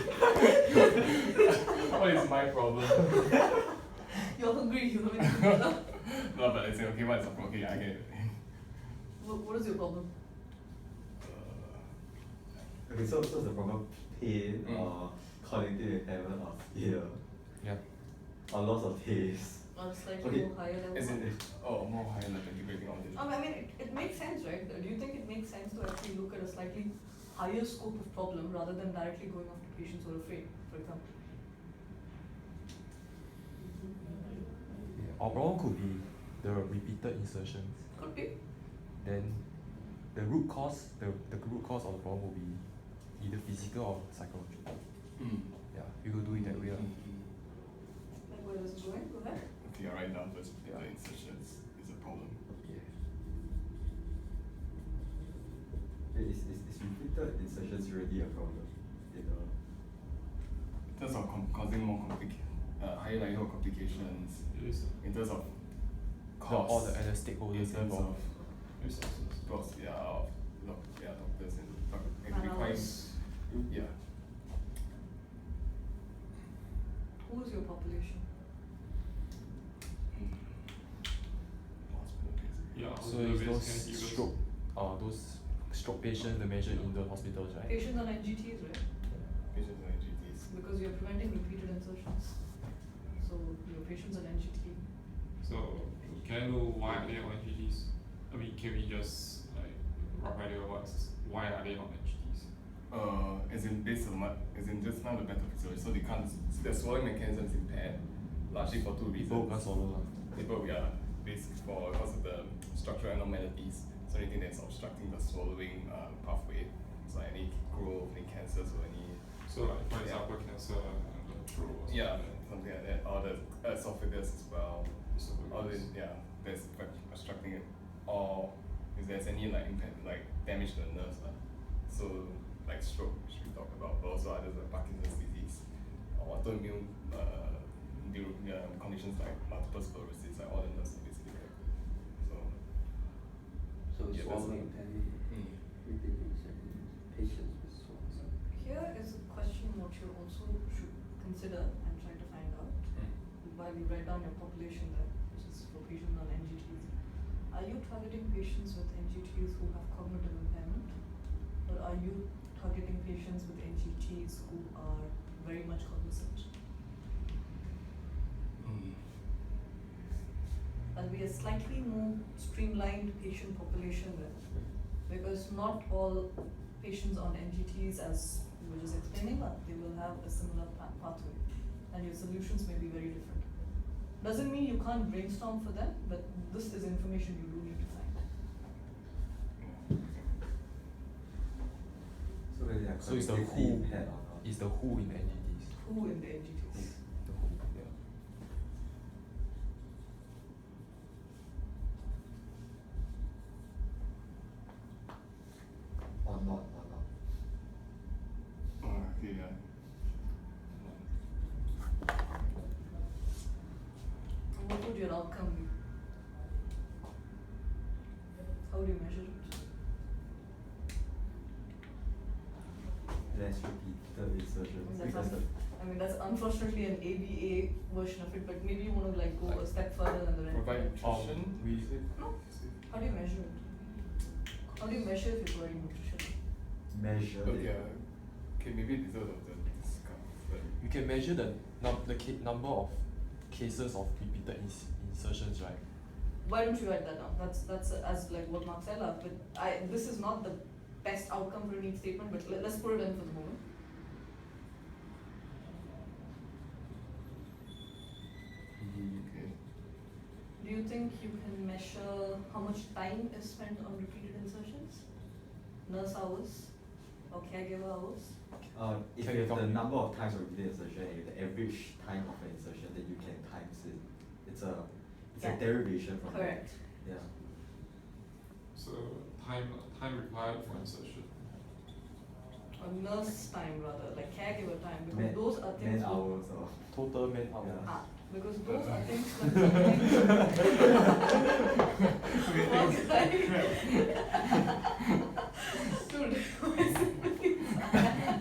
E: What is my problem?
D: You're hungry, you know it.
E: No, but it's okay, what's the problem? Okay, I get it.
D: What is your problem?
B: Okay, so the problem pain
E: Mm.
B: or cognitive impairment or fear
F: Yeah.
B: or loss of taste.
D: Or slightly
B: Okay,
D: more higher level?
E: As in, more higher level integrating on this.
D: I mean, it makes sense, right? Do you think it makes sense to actually look at a slightly higher scope of problem rather than directly going after patients who are afraid, for example?
F: Our problem could be the repeated insertions.
D: Could be.
F: Then the root cause of the problem will be either physical or psychological. Yeah, you could do it that way.
D: Like where is it going? Go ahead.
E: Okay, right now first
F: Yeah.
E: the insertions is a problem.
F: Yeah.
B: Is repeated insertions really a problem? In a,
E: In terms of causing more higher likelihood of complications,
C: It is
E: in terms of
F: So
E: cost,
F: all the other
E: in
F: stakeholders
E: terms
F: involved.
E: of
C: resources.
E: cost, doctors and requiring,
D: Analysis.
E: yeah.
D: your population?
E: Hospital cases.
C: Yeah,
F: So
C: the
F: it's
C: risk
F: those
C: and users.
F: those stroke patients they measure in the hospitals, right?
D: Patients on NGTs, right?
E: Patients and GTs.
D: Because you're preventing repeated insertions. So your patients on NGT.
C: So can I know why are they on NGTs? I mean, can we just like rough idea why are they on NGTs?
E: As in based on what, as in just now the pathophysiology, so they can't, their swallowing mechanism is impaired, largely for two reasons.
F: People can't swallow lah.
E: People, yeah, basically because of the structural abnormalities, so anything that's obstructing the swallowing pathway, so any growth, any cancers or any,
C: So like for
E: Yeah.
C: example cancer and the throat or
E: yeah,
C: something
E: something like that, or the esophagus as well, or the,
C: Esophagus.
E: yeah, that's obstructing it, or if there's any like impact, like damage to the nerves, so like stroke, which we talked about, but also others like Parkinson's disease, or autoimmune conditions like multiple sclerosis, like all the nerves are basically affected. So
G: So
E: Yeah, that's
G: swallowing impairment, repeated insertions, patients with swallowing.
D: Here is a question what you also should consider and try to find out while you write down your population there, which is for patients on NGTs. Are you targeting patients with NGTs who have cognitive impairment? Or are you targeting patients with NGTs who are very much cognizant? There'll be a slightly more streamlined patient population there. Because not all patients on NGTs, as you were just explaining, they will have a similar pathway. And your solutions may be very different. Doesn't mean you can't brainstorm for them, but this is information you do need to find.
B: So whether they are
F: So it's the
B: cognitively
F: who,
B: impaired or not.
F: is the who in the NGTs.
D: Who in the NGTs?
F: The who, yeah.
B: Or not.
E: okay, yeah.
D: And what would your outcome be? How do you measure it?
B: Less repeated insertions. Because the
D: That's unfortunately an ABA version of it, but maybe you want to like go a step further than the rest.
E: Provide nutrition.
F: we
D: No. How do you measure it? How do you measure if you're providing nutrition?
B: measure
E: Okay,
B: it.
E: okay, maybe this of the discount.
F: you can measure the number of cases of repeated insertions, right?
D: Why don't you write that down? That's as like what Mark said, but this is not the best outcome for a need statement, but let's put it in for the moment.
E: Okay.
D: Do you think you can measure how much time is spent on repeated insertions? Nurse hours or caregiver hours?
B: If
F: Can
B: you
F: you
B: have the
F: calculate?
B: number of times of repeated insertion and you have the average time of an insertion, then you can times it. It's
D: Yeah.
B: a derivation from
D: Correct.
B: that. Yeah.
C: So time required for insertion.
D: Or nurse time rather, like caregiver time, because
B: Man-
D: those are things.
B: Man
D: who-
B: hours or
F: Total man hours.
B: Yeah.
D: Because those are things that Dude,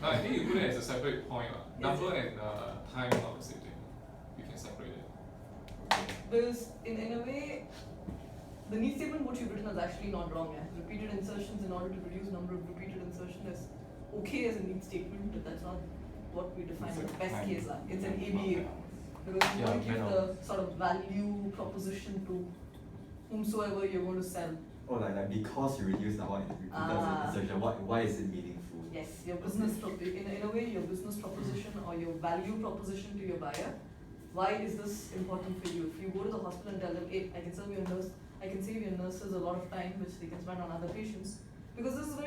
C: No, I think you put it as a separate point.
D: Yes.
C: Number and time are not the same thing. You can separate it.
D: because in a way, the need statement what you've written is actually not wrong. Repeated insertions in order to reduce number of repeated insertion is okay as a need statement, but that's not what we define as best case. It's an ABA. Because you
F: Yeah,
D: want to give
F: man
D: the
F: hours.
D: sort of value proposition to whomsoever you're going to sell.
B: oh like because you reduce the amount of repeated insertion, why is it meaningful?
D: Yes, your business in a way your business proposition or your value proposition to your buyer. Why is this important for you? If you go to the hospital and tell them, hey, I can save your nurses a lot of time which they can spend on other patients. Because it's a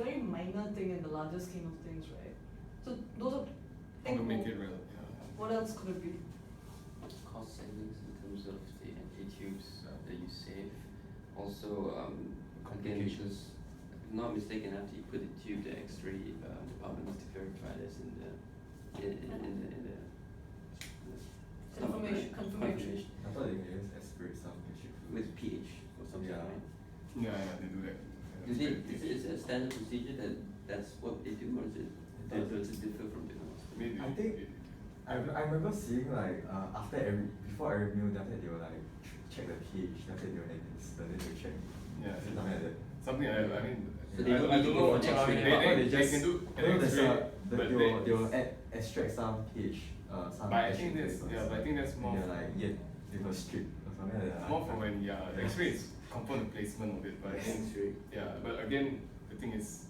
D: very minor thing in the larger scheme of things, right? So those are
E: How to make
D: more.
E: it real,
D: What else could it be?
G: Cost savings in terms of the NG tubes that you save. Also, again,
F: Complications.
G: because if I'm not mistaken, after you put the tube, the X-ray department needs to verify this in the
D: Confirmation.
B: I thought they can just aspirate some shit.
G: with pH or something,
B: Yeah.
G: right?
E: Yeah, they do that.
G: Is it a standard procedure that's what they do, or does it differ from different hospitals?
E: Maybe.
B: I think I remember seeing like before every meal, then after that they will like check the page, then after that they will like then they will check.
E: Yeah,
B: Is it something like that?
E: something like that. I mean,
G: So they don't
E: I
G: need
E: don't
G: to
E: know.
G: go for X-ray.
E: They can do an
B: no, there's
E: X-ray,
B: a
E: but
B: they will extract some page, some.
E: But I think that's but I think that's
B: and
E: more.
B: they're like they will strip or something like that.
E: More for when the X-ray is confirm the placement of it, but again,
G: X-ray.
E: yeah, but again, the thing is,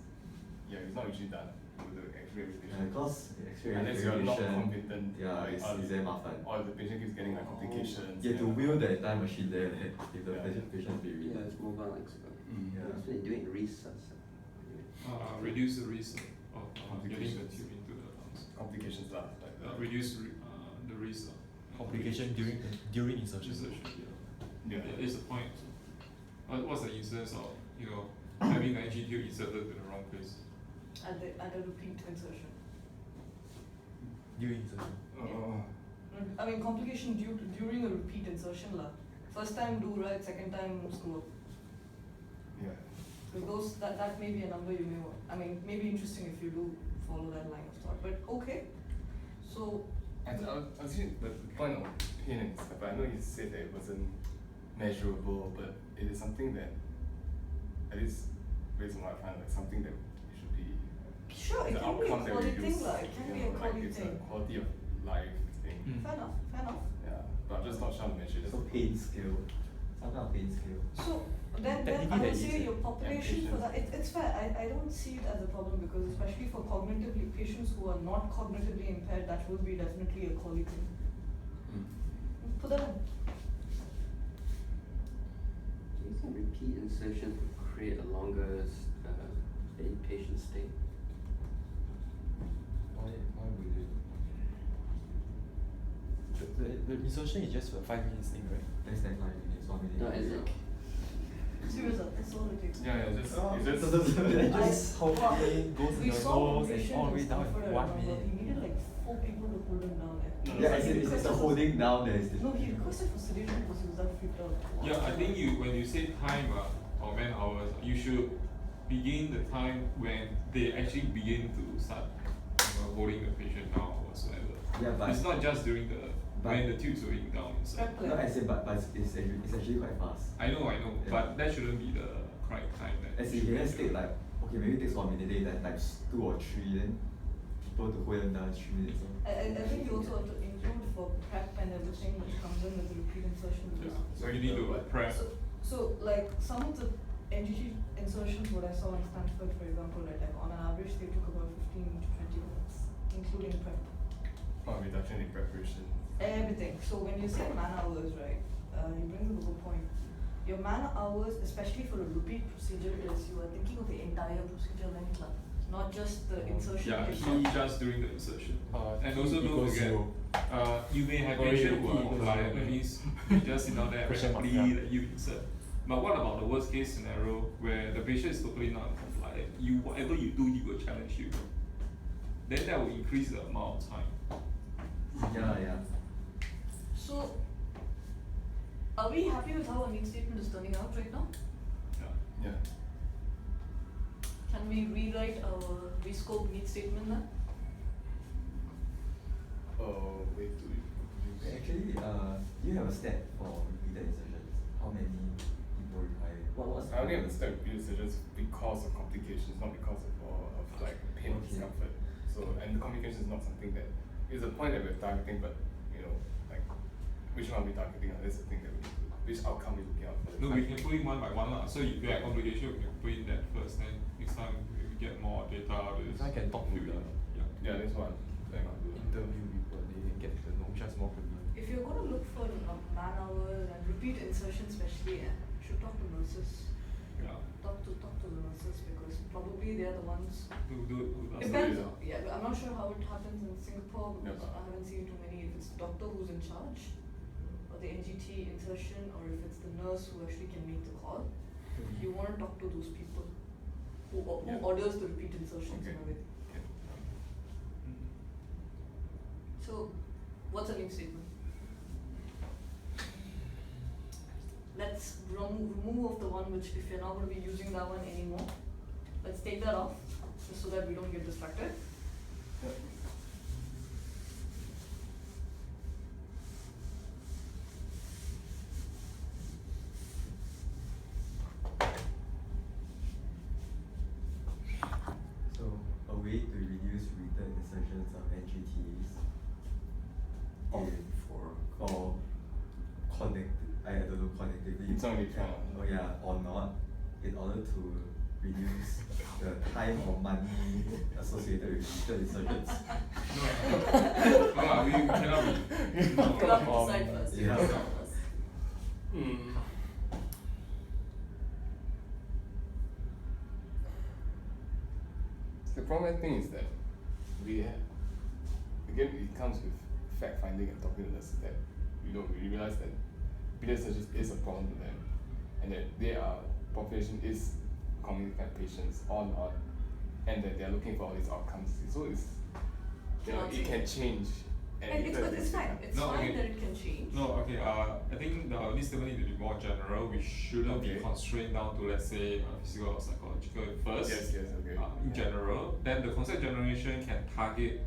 E: it's not usually done with the X-ray
B: Yeah,
E: patient.
B: because X-ray
E: Unless you're not
B: radiation,
E: competent,
B: yeah,
E: like,
B: it's very 麻烦.
E: or the patient keeps getting like complications.
B: You have to
E: yeah.
B: wheel the entire machine there like, if the
E: Yeah.
B: patient be
G: Yeah,
B: real.
G: it's mobile like so.
E: Mm.
B: Yeah.
G: That's what they do in research.
H: Reduce the risk of getting the
E: Complications.
H: tube into the lungs.
E: Complications lah, like
H: Reduce the risk of
F: Complication during insertion.
H: Yeah, it's the point. What's the instance of having the NG tube inserted to the wrong place?
D: At the repeat insertion.
F: During insertion.
D: I mean, complication during a repeat insertion lah. First time do right, second time screw up.
E: yeah.
D: Because that may be a number you may want. I mean, maybe interesting if you do follow that line of thought. But okay, so
E: I think the point of pain and stuff, I know you said that it wasn't measurable, but it is something that, at least based on what I find, like something that it should be.
D: sure, it
E: the
D: can be a
E: outcome that we
D: quality thing
E: use,
D: lah. It can
E: you
D: be
E: know,
D: a quality
E: like it's
D: thing.
E: a quality of life thing.
F: Mm.
D: Fair enough, fair enough.
E: Yeah, but I'm just not sure how to measure this.
B: So pain scale, some kind of pain scale.
D: So then I
F: Technically
D: would
F: there
D: say
F: is,
D: your population for that, it's fair. I don't see it as a problem because especially for cognitively patients who are not cognitively impaired, that will be definitely a quality thing.
E: Mm.
D: Put that in.
G: Do you think repeat insertions would create a longer inpatient stay?
F: Why would it? The insertion is just a 5 minutes thing, right?
B: Less than 5 minutes, 1 minute.
G: No, as in
D: Seriously, that's all it takes.
E: Yeah, it's just
F: It just how
D: Wow.
F: many goes in
D: We
F: your
D: saw one
F: nose and
D: patient
F: all the way
D: in
F: down
D: Stanford,
F: in
D: I
F: 1
D: remember.
F: minute.
D: He needed like 4 people to hold him down.
E: No,
B: Yeah, it's the holding down there is
D: No,
B: different.
D: he requested for sedation because he was that freaked out.
H: Yeah, I think when you say time or man hours, you should begin the time when they actually begin to start holding the patient down or whatsoever.
B: Yeah, but
H: It's not just during when the tube's going down inside.
B: no, I say but it's actually quite fast.
H: I know,
B: Yeah.
H: but that shouldn't be the correct time. That
B: As in, you just take like, okay, maybe it takes 1 minute, then like times 2 or 3, then people to hold them down is 3 minutes.
D: I think you also have to include for prep and everything which comes in with the repeat insertion.
H: Yeah. So you need to prep.
D: So like some of the NGT insertions what I saw in Stanford for example, right, like on an average they took about 15 to 20 minutes, including prep.
E: reduction in preparation.
D: Everything. So when you say man hours, right, you bring up a good point. Your man hours, especially for a repeat procedure, is you are thinking of the entire procedure length, not just the insertion.
H: Yeah,
D: itself.
H: not just during the insertion. And
F: T
H: also don't
F: equals
H: forget,
F: 0.
H: you may have
F: Sorry,
H: patients who
F: T
H: are
F: equals
H: compliant,
F: 0.
H: that means you just sit down there and
F: Question mark,
H: happily
F: yeah.
H: that you insert. But what about the worst case scenario where the patient is totally not compliant? Whatever you do, he will challenge you. Then that will increase the amount of time.
B: Yeah.
D: So, are we happy with how our need statement is turning out right now?
H: Yeah.
E: Yeah.
D: Can we rewrite our rescope need statement now?
E: Oh, wait, do you?
B: Actually, do you have a stat for repeated insertions? How many people require? What's
E: I only understand repeated surgeons because of complications, not because of like pain or
B: Okay.
E: discomfort. So, and the complication is not something that is a point that we're targeting, but like which one are we targeting? That's the thing that we need to. Which outcome we looking out for?
H: No, we can put in one by one lah. So if you have complication, we can put in that first. Then next time we get more data out of this.
F: I can talk to the
E: Yeah, that's one.
F: interview people, they can get to know which one's more prevalent.
D: If you're going to look for man hours and repeat insertion especially, you should talk to nurses.
H: Yeah.
D: Talk to the nurses because probably they're the ones.
H: Who does
D: Depends.
H: it?
D: Yeah, but I'm not sure how it happens in Singapore because
E: Yes.
D: I haven't seen too many. If it's the doctor who's in charge, or the NGT insertion, or if it's the nurse who actually can make the call. You want to talk to those people who
E: Yeah.
D: orders the repeat insertions
E: Okay.
D: and everything.
E: Okay.
D: So, what's a new statement? Let's remove off the one which, if you're not going to be using that one anymore, let's take that off just so that we don't get distracted.
E: one each one.
B: Oh yeah, or not, in order to reduce the time or money associated with digital insertions.
H: No, we cannot be.
D: You have to decide first. You
B: yeah.
D: have to decide first.
E: Mm. The problem I think is that we have, again it comes with fact finding and talking to us that we realize that peanut searches is a problem to them and that their population is community patients on and that they are looking for all these outcomes. So it's it can change.
D: And it's fine. It's
H: No,
D: fine
H: okay.
D: that it can change.
H: No, okay. I think this statement needs to be more general. We shouldn't be
E: Okay.
H: constrained down to, let's say, physical or psychological first.
E: Yes, okay.
H: In general, then the concept generation can target,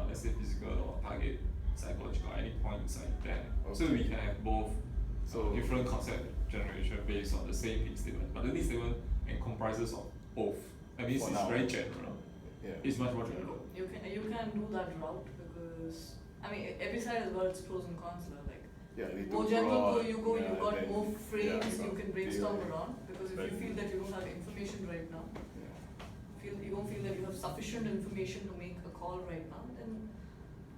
H: let's say, physical or target psychological at any point inside there. So
E: Okay.
H: we can have both
E: So
H: different concept generation based on the same need statement. But the need statement comprises of both. I mean, it's
E: For now.
H: very general.
E: yeah.
H: It's much more general.
D: You can do that route because I mean every side has got its pros and cons. Like
E: Yeah, they
D: more
E: do
D: general
E: broad,
D: you got
E: then-
D: more frames
E: yeah,
D: you can brainstorm
E: bigger.
D: around because if
E: Right.
D: you feel that you don't have information right now,
E: Yeah.
D: you don't feel that you have sufficient information to make a call right now, then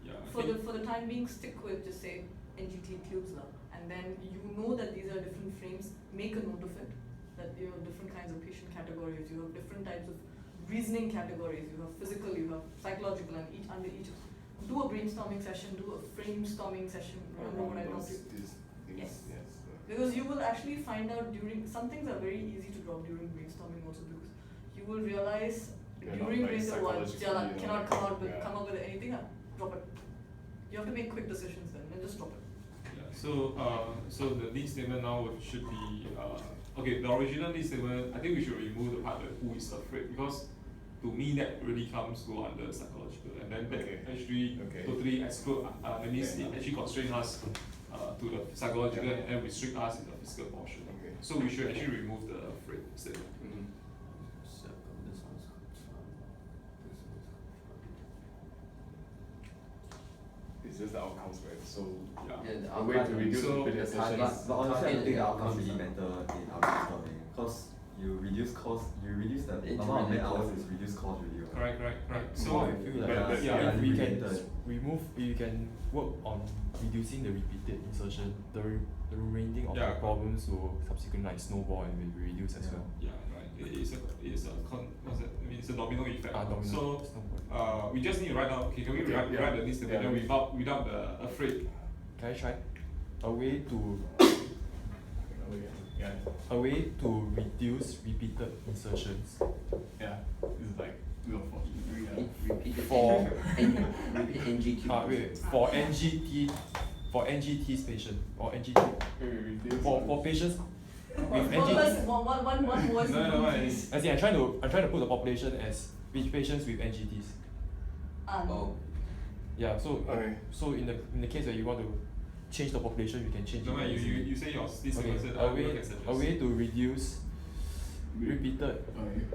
H: Yeah. I
D: for
H: think-
D: the time being stick with just say NGT tubes lah. And then you know that these are different frames, make a note of it, that you have different kinds of patient categories, you have different types of reasoning categories, you have physical, you have psychological, and under each do a brainstorming session, do a brainstorming session, remember what I
E: Around
D: told you?
E: these things,
D: Yes.
E: yes.
D: Because you will actually find out during, some things are very easy to drop during brainstorming also because you will realize
E: You're not,
D: during
E: like,
D: brainstorming,
E: psychologically,
D: cannot
E: yeah.
D: come up with anything, drop it. You have to make quick decisions then, and just drop it.
H: Yeah, so the need statement now should be okay. The original need statement, I think we should remove the part that who is afraid because to me that really go under psychological, and then that
E: Okay.
H: actually
E: Okay.
H: totally exclude. That means
E: Yeah.
H: it actually constrain us to the psychological
E: Yeah.
H: and restrict us in the physical portion.
E: Okay.
H: So we should actually remove the afraid statement.
E: Mhm.
G: Circle, this one's confirmed. This one's confirmed.
E: It's just the outcomes, right? So
H: Yeah.
G: Yeah, the
E: a way to
G: outcome-
E: reduce
H: so
E: the
G: the
E: sessions.
G: target-
B: But honestly, I don't think the outcomes
G: Yeah.
B: really matter in our brainstorming because you reduce cost, you reduce the
G: It's
B: amount of man
G: relative.
B: hours is reduced cost really. Right?
H: Correct.
F: So
H: So
F: I feel like
E: But-
F: yeah, if we can
B: unrelated.
F: remove, we can work on reducing the repeated insertion. The remaining of
H: Yeah.
F: the problems will subsequently like snowball and will be reduced as
B: Yeah.
F: well.
H: yeah, right. It's a what's that? I mean, it's a domino effect.
F: Domino.
H: So
F: Snowball.
H: we just need to write down. Okay, can we
E: Okay,
H: write
E: yeah.
H: the need statement
E: Yeah.
H: without the afraid?
F: Can I try? A way to
E: Yeah.
F: a way to reduce repeated insertions.
E: Yeah. It's like
G: Repeat the
F: For-
G: repeat NGQ.
F: Wait, for NGT's patient or NGT
E: reduce.
F: for patients with
D: One
F: NGT.
D: person, one voice.
H: No,
D: please.
F: As in, I'm trying to put the population as which patients with NGTs.
G: Oh,
F: Yeah, so
E: Okay.
F: so in the case where you want to change the population, you can change
H: No,
F: it.
H: you say yours. This
F: Okay,
H: one said
F: a way to reduce repeated
E: Okay.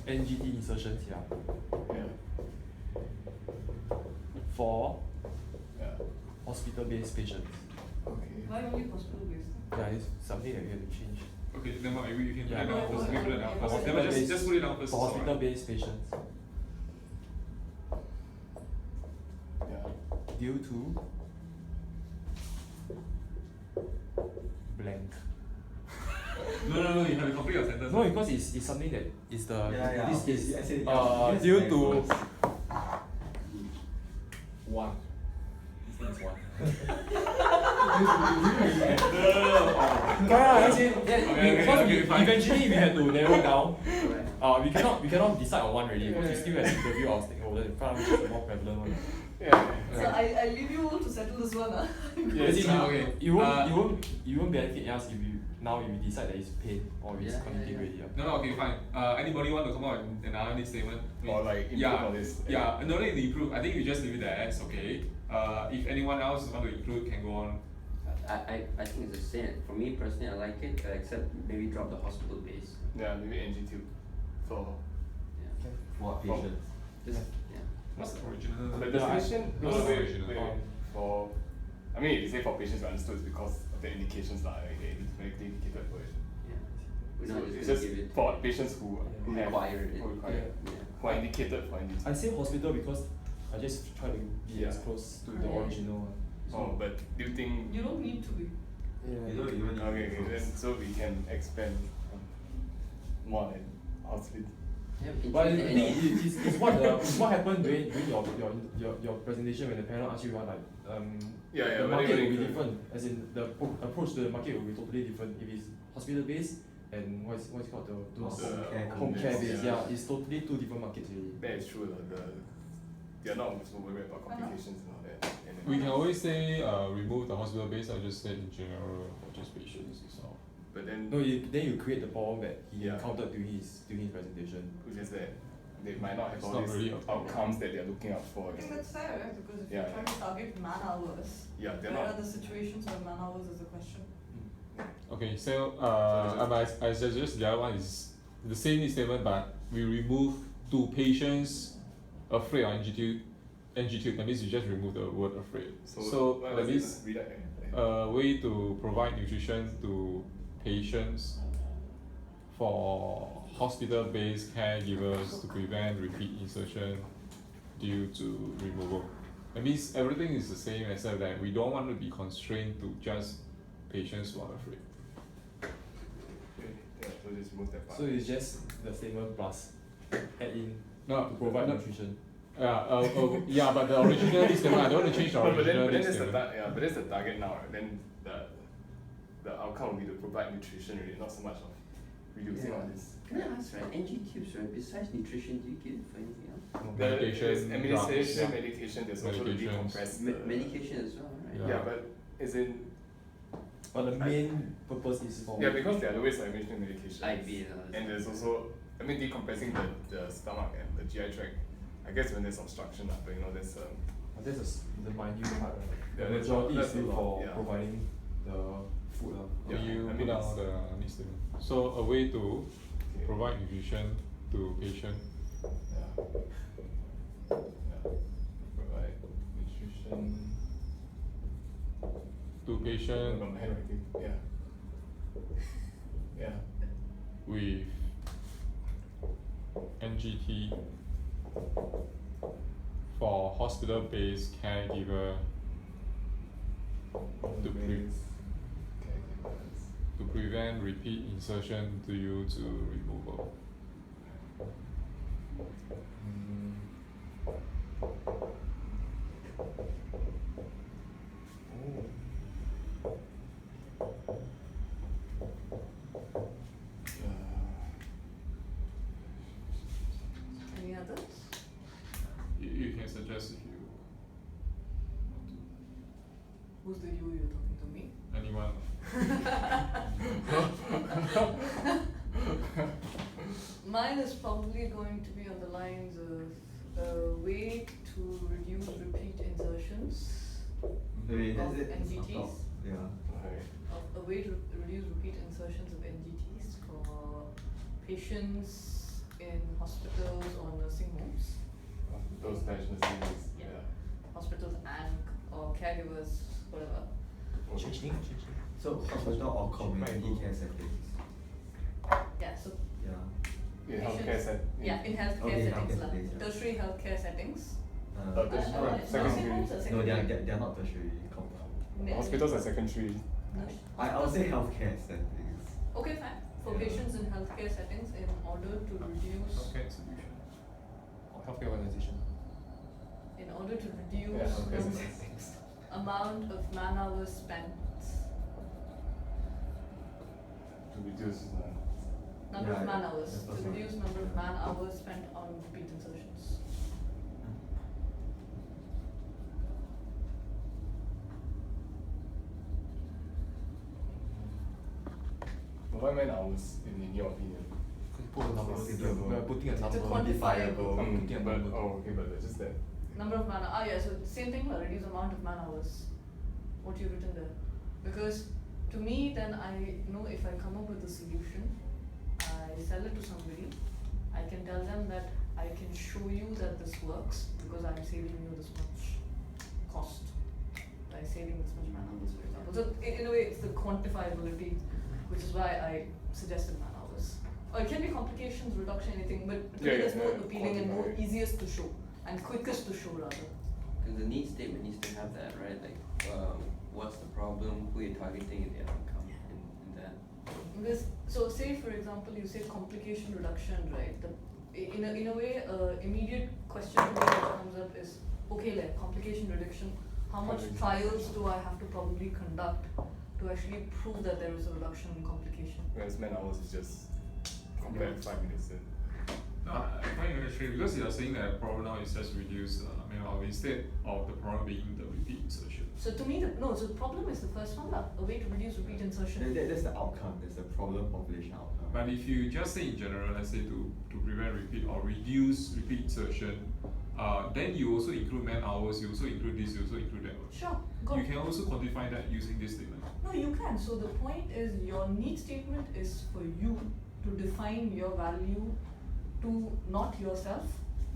F: NGT insertions, yeah,
E: Yeah.
F: for
E: Yeah.
F: hospital-based patients.
E: Okay.
D: Why only hospital based?
F: Yeah, it's something that we have to change.
H: Okay, never mind. You can
F: Yeah.
H: put it down first. You can put it down
D: For
H: first. Never
F: hospital-based-
H: just put it down first.
F: For
H: it's alright.
F: hospital-based patients,
E: Yeah.
F: due to blank.
H: No. You have to complete your sentence.
F: No, because it's something that is the this
B: okay,
F: is
B: I said, yeah, yes,
F: due
B: blank
F: to
B: first.
A: One. This thing is one.
F: yeah, as in,
H: Okay,
F: because
H: okay, fine.
F: eventually we had to narrow down. We cannot decide on one already because we still have to interview our stakeholders in front of which is the more prevalent one.
E: Yeah.
D: So I leave you all to settle this one.
F: As in,
H: okay.
F: you won't benefit us if you decide that it's pain or it's
G: Yeah,
F: cognitive
G: yeah.
F: already.
H: No, okay, fine. Anybody want to come out with another need statement?
E: Or like improve
H: yeah,
E: on this.
H: Yeah, no need to improve. I think we just leave it there. It's okay. If anyone else want to include, can go on.
G: I think it's the same. For me personally, I like it, except maybe drop the hospital base.
E: Yeah, maybe NG2 for
G: Yeah.
B: For patients.
G: Just, yeah.
H: What's the original?
E: the
F: Yeah,
E: definition.
H: no,
E: no,
H: no,
E: wait,
H: original.
E: wait, wait. For I mean, if you say for patients, we understood it's because the indications are it's medically indicated for it.
G: Yeah. We're
E: So
G: not
E: it's
G: just
E: just
G: gonna give it
E: for patients who
G: who
E: have
G: require it.
E: who require it,
G: Yeah.
E: who are indicated for NDT.
F: I say hospital because I just try to be as
E: Yeah.
F: close to the
D: Right.
F: original one.
E: Oh, but do you think?
D: You don't need to be.
F: Yeah.
B: You don't even need
E: Okay,
B: to
E: then
B: focus.
E: so we can expand more than hospital.
G: Yeah, we can
F: But
G: choose
F: the
G: any.
F: thing is, it's what happened during your presentation when the panel asked you what like
E: Yeah,
F: the
E: but
F: market
E: anyway,
F: will be
E: good.
F: different. As in the approach to the market will be totally different if it's hospital based and what's it called those home care based. Yeah, it's totally two different markets really.
E: That is true. They're not so worried about complications and all that. And then-
H: We can always say remove the hospital base or just say in general or just patients itself.
E: But then,
F: No, then you create the problem that he
E: Yeah.
F: encountered during his presentation.
E: which is that they might not have
H: It's
E: all
H: not
E: these
H: really a problem.
E: outcomes that they're looking out for.
D: I think that's fair, right? Because if
E: Yeah.
D: you're trying to target man hours,
E: Yeah, they're
D: where
E: not.
D: are the situations where man hours is a question?
H: Okay, so
E: So
H: I suggest the other one is the same needs statement, but we remove to patients afraid of NG tube. That means you just remove the word afraid. So
E: what
H: that
E: was
H: means
E: it? Read that.
H: a way to provide nutrition to patients for hospital-based caregivers to prevent repeat insertion due to removal. That means everything is the same except that we don't want to be constrained to just patients who are afraid.
E: Okay, yeah, so just remove that part.
F: So it's just the statement plus add in
H: No,
F: to provide
H: no,
F: nutrition.
H: yeah, but the original needs statement, I don't want to change the
E: No, but then
H: original needs
E: that's the
H: statement.
E: but that's the target now, right? Then the outcome will be to provide nutrition really, not so much of reducing all this.
G: Can I ask, right, NG tubes, right, besides nutrition, do you give it for anything else?
E: There's
H: Medication,
E: administration,
H: drugs,
E: medication, there's also the
H: Medications.
E: decompressed.
G: Medication as well, right?
E: Yeah, but as in
F: But the main purpose is for
E: yeah, because there are the ways of administering medication.
G: IV
E: And there's also decompressing the stomach and the GI tract. I guess when there's obstruction, but you know there's
F: that's the minute part, right?
E: Yeah,
F: The
E: that's
F: majority
E: a
F: is still
E: lot,
F: for
E: yeah.
F: providing the food.
E: Yeah,
H: You
E: I
H: put
E: mean,
H: down
E: it's-
H: the needs statement. So a way to
E: okay.
H: provide nutrition to patient.
E: Yeah. Yeah. Provide nutrition.
H: To patient
E: From handwriting. Yeah. Yeah.
H: with NGT for hospital-based caregiver to,
E: Caregivers.
H: to prevent repeat insertion due to removal.
D: Any others?
H: You can suggest if you want to.
D: Who's the you you're talking to me?
H: Anyone.
D: Mine is probably going to be on the lines of a way to reduce repeat insertions,
B: Wait,
D: Of
B: that's it. It's on
D: NGTs?
B: top. Yeah.
E: Alright.
D: a way to reduce repeat insertions of NGTs for patients in hospitals or nursing homes,
E: Those national series.
D: Yeah. hospitals and or caregivers, whatever.
F: Changing.
B: So hospital or community care settings.
D: Yeah, so
B: Yeah.
E: Yeah, healthcare set.
D: yeah, in healthcare
B: Okay,
D: settings,
B: healthcare
D: lah.
B: settings, yeah.
D: Tertiary healthcare settings.
E: Tertiary,
D: Nursing
E: secondary.
D: homes or
B: No,
D: secondary?
B: they're not tertiary. Confirm.
E: Hospitals are secondary.
B: I would say healthcare settings.
D: Okay, fine. For
B: Yeah.
D: patients in healthcare settings, in order to reduce,
H: Healthcare institution.
F: Or healthcare organization.
D: in order to
E: Yeah,
D: reduce
E: healthcare
D: the
E: settings.
D: amount of man hours spent,
E: To reduce.
D: number
B: Yeah,
D: of man
B: yeah,
D: hours,
B: that's
D: to
B: also-
D: reduce number of
B: yeah.
D: man hours spent on repeat insertions.
E: But why man hours in your opinion?
F: Put a number.
E: Possible.
F: We are putting a number.
D: quantifiable.
F: Putting a number.
E: Okay, but just that.
D: Number of man, yeah, so same thing, reduce amount of man hours, what you've written there. Because to me, then I know if I come up with a solution, I sell it to somebody, I can tell them that I can show you that this works because I'm saving you this much cost, right? by saving this much man hours, for example. So in a way, it's the quantifiability, which is why I suggested man hours. Or it can be complications, reduction, anything, but to me that's more appealing and more easiest to show and quickest to show rather.
G: Because the need statement needs to have that, right? Like, what's the problem, who you're targeting, and the outcome in that.
D: Because, so say for example, you say complication reduction, right? In a way, immediate question to me that comes up is, okay, like complication reduction, how much trials do I have to probably conduct to actually prove that there is a reduction in complication?
E: Whereas man hours is just compared 5 minutes then.
H: No, I find it actually because you are saying that the problem now is just reduce man-hour instead of the problem being the repeat insertion.
D: So to me, so the problem is the first one, a way to reduce repeat insertion.
B: That's the outcome, that's the problem population outcome.
H: But if you just say in general, let's say to prevent repeat or reduce repeat insertion, then you also include man hours, you also include this, you also include that.
D: Sure, go.
H: You can also quantify that using this statement.
D: No, you can. So the point is your need statement is for you to define your value to not yourself,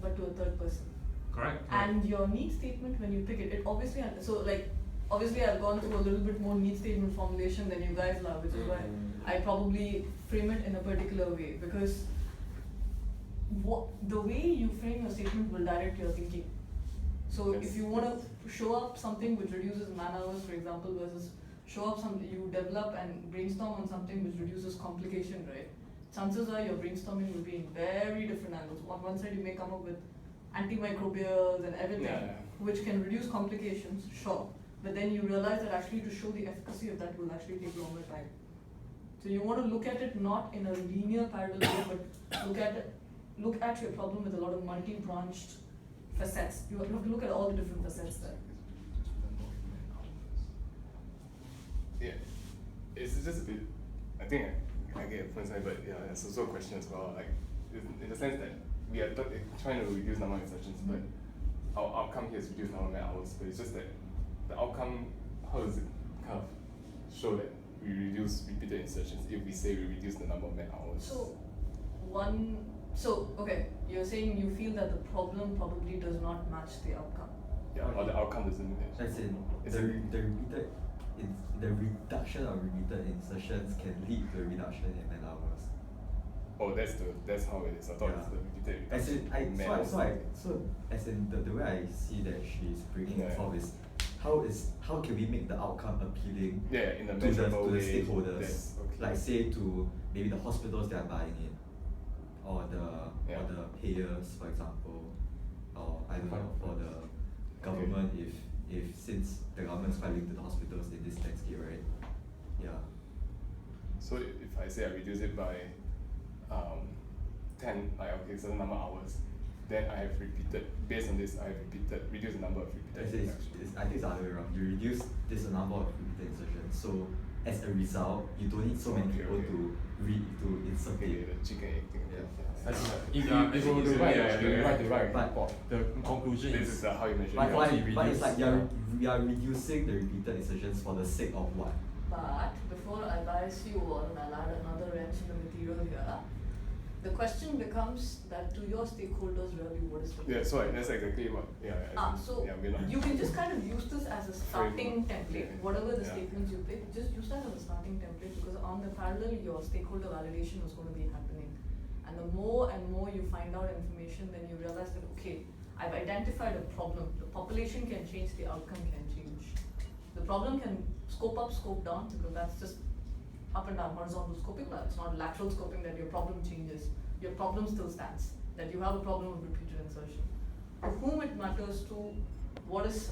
D: but to a third person.
H: Correct.
D: And your need statement, when you pick it obviously, so like, obviously I've gone through a little bit more need statement formulation than you guys love, which is why I probably frame it in a particular way, because the way you frame your statement will direct your thinking. So if you want to show up something which reduces man hours, for example, versus show up something, you develop and brainstorm on something which reduces complication, right? Chances are your brainstorming will be in very different angles. On one side you may come up with antimicrobials and everything, which can reduce complications, sure. But then you realize that actually to show the efficacy of that will actually take longer time. So you want to look at it not in a linear parallel way, but look at your problem with a lot of multi-branched facets. You have to look at all the different facets there.
E: Yeah, it's just a bit, I think I get your point, but yeah, it's also a question as well, like, in the sense that we are trying to reduce number of insertions, but our outcome here is reduce number of man hours, but it's just that the outcome, how does it kind of show that we reduce repeated insertions if we say we reduce the number of man hours?
D: So okay, you're saying you feel that the problem probably does not match the outcome.
E: Yeah, or the outcome doesn't match.
B: As in, the reduction of repeated insertions can lead to a reduction in man hours.
E: Oh, that's how it is. I thought it's the repeated
B: As in,
E: reduction.
B: so as in the way I see that she's bringing it forward is how can we make the outcome appealing
E: in a
B: to the stakeholders,
E: okay.
B: like say to maybe the hospitals that are buying it, or the payers, for example, or I don't know, for the government, if since the government is quite linked to the hospitals in this landscape, right? Yeah.
E: So if I say I reduce it by 10, like okay, certain number of hours, then I have repeated, based on this, I have reduced the number of repeated insertions.
B: I think it's the other way around. You reduce this number of repeated insertions, so as a result, you don't need so many people to insert it.
E: The chicken egg thing.
F: I think if you write the right report, the conclusion
E: This
F: is
E: is how you measure
B: But, but it's like you are reducing the repeated insertions for the sake of what?
D: But before I bias you on, I'll add another wrench in the material here. The question becomes that to your stakeholders really what is the
E: so that's exactly what
D: you can just kind of use this as a starting template. Whatever the statements you pick, just use that as a starting template, because on the parallel your stakeholder validation is going to be happening. And the more and more you find out information, then you realize that okay, I've identified a problem. The population can change, the outcome can change. The problem can scope up, scope down, because that's just up and down, horizontal scoping. It's not lateral scoping that your problem changes. Your problem still stands, that you have a problem of repeated insertion. To whom it matters to, what is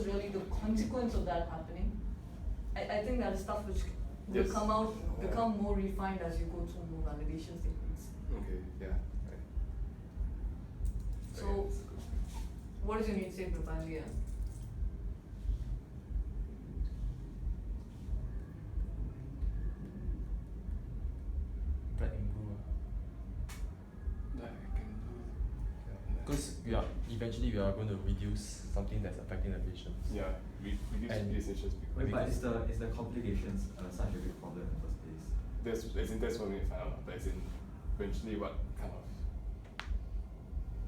D: really the consequence of that happening, I think that is stuff which will become more refined as you go through more validation statements.
E: Okay, yeah. Right.
D: So, what is your need statement finally?
F: black and blue. Because eventually we are going to reduce something that's affecting the patients.
E: Yeah, reduce repeated insertions.
B: Wait, but is the complications such a big problem in the first place?
E: That's what we find out, but eventually what kind of,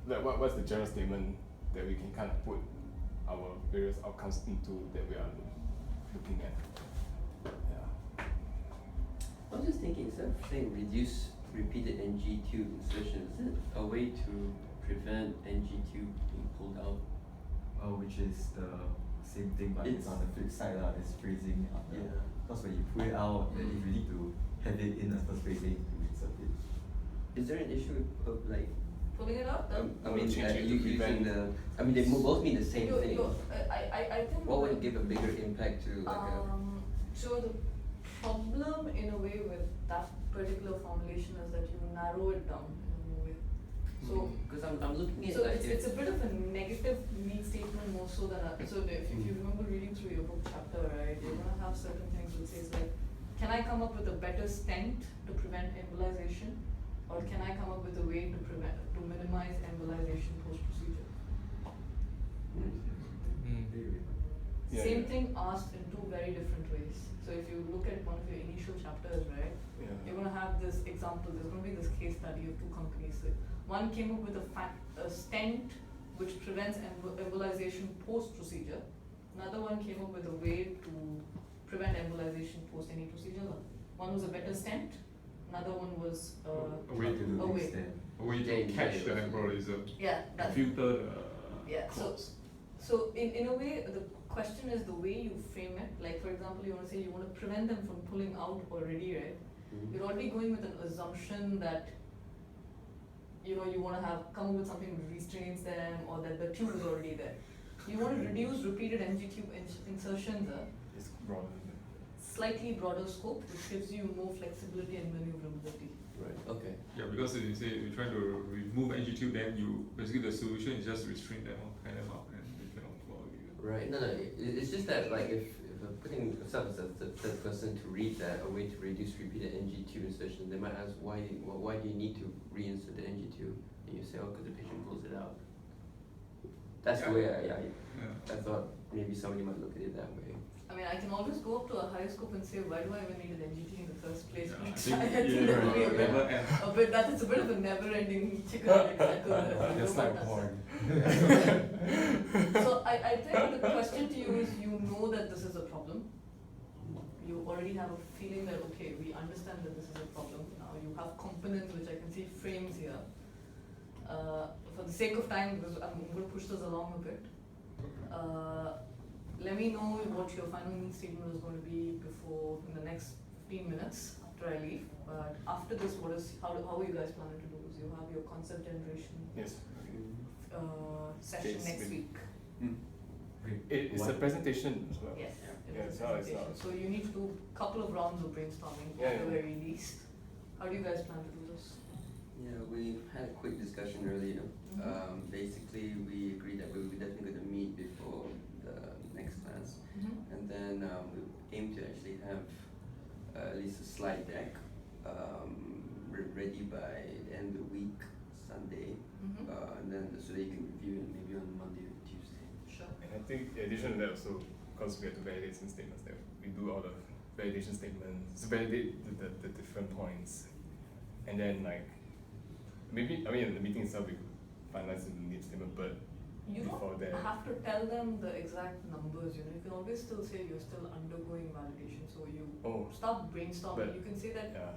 E: like what's the general statement that we can kind of put our various outcomes into that we are looking at. Yeah.
G: I was just thinking, instead of saying reduce repeated NG tube insertions, is it a way to prevent NG tube being pulled out?
B: Which is the same thing, but it's
G: It's-
B: on the flip side, it's phrasing.
G: Yeah.
B: Because when you pull it out, then if you need to have it in the first place, then you insert it.
G: Is there an issue of like,
D: Pulling it out,
G: I
E: Or
G: mean,
E: change it to
G: you using
E: prevent-
G: the, I mean, they both mean the same
D: you,
G: thing.
D: I think.
G: What would give a bigger impact to like
D: So the problem in a way with that particular formulation is that you narrow it down in a way. So,
G: Because I'm looking at
D: so
G: like
D: it's a bit of a negative need statement more so than a, so if you remember reading through your book chapter, right, you're gonna have certain things which says like, can I come up with a better stent to prevent embolization? Or can I come up with a way to minimize embolization post-procedure?
E: Yeah,
D: Same
E: yeah.
D: thing asked in two very different ways. So if you look at one of your initial chapters, right,
E: Yeah.
D: you're gonna have this example, there's gonna be this case study of two companies. So one came up with a stent which prevents embolization post-procedure. Another one came up with a way to prevent embolization post any procedure. One was a better stent, another one was,
H: A way to
D: a way.
B: extend.
H: a way to
G: Yeah,
H: catch the
G: yeah.
H: embolism,
D: Yeah, that,
H: filter the
D: Yeah, so-
H: clots.
D: so in a way, the question is the way you frame it. Like for example, you wanna say you wanna prevent them from pulling out already, right? You're already going with an assumption that, you wanna come up with something that restrains them or that the tube is already there. You wanna reduce repeated NG tube insertions,
E: It's broader.
D: slightly broader scope, which gives you more flexibility and maneuverability.
G: Right. Okay.
H: Yeah, because if you say you're trying to remove NG tube, then you basically the solution is just restrain them or tie them up and they cannot pull out again.
G: Right. No, it's just that like if I'm putting myself as the third person to read that a way to reduce repeated NG tube insertion, they might ask why do you need to reinsert the NG tube? And you say, oh, because the patient pulls it out. That's the way
H: Yeah.
G: I thought maybe somebody might look at it that way.
D: I mean, I can always go up to a high scope and say, why do I even need an NGT in the first place?
H: Yeah, I
D: But
H: think,
D: I think
H: yeah,
D: that would be a bit,
H: never end.
D: it's a bit of a never-ending chicken and egg cycle. that you
F: Just
D: know
F: like
D: what
F: porn.
D: So I think the question to you is, you know that this is a problem. You already have a feeling that, okay, we understand that this is a problem. Now you have components, which I can see frames here. For the sake of time, because I'm going to push this along a bit. Let me know what your final need statement is going to be in the next 15 minutes after I leave. But after this, how are you guys planning to do this? You have your concept generation
E: Yes.
D: session
E: Yes,
D: next
E: we-
D: week.
E: It's a
B: What?
E: presentation as well.
D: Yes.
E: Yeah,
D: it is
E: it's
D: a
E: not-
D: presentation. So you need to do a couple of rounds of brainstorming
E: Yeah,
D: at the
E: yeah.
D: very least. How do you guys plan to do this?
G: Yeah, we had a quick discussion earlier.
D: Mhm.
G: Basically, we agreed that we were definitely going to meet before the next class, and then we aim to actually have at least a slide deck ready by the end of the week, Sunday, and then so that you can review it maybe on Monday or Tuesday.
D: Sure.
E: And I think in addition to that also, because we have to validate some statements that we do all the validation statements, validate the different points. And then maybe, in the meeting itself we could finalize the need statement, but
D: You
E: before
D: don't
E: that.
D: have to tell them the exact numbers, you can always still say you're still undergoing validation, so you
E: Oh,
D: start brainstorming,
E: But-
D: you can say that,
E: yeah.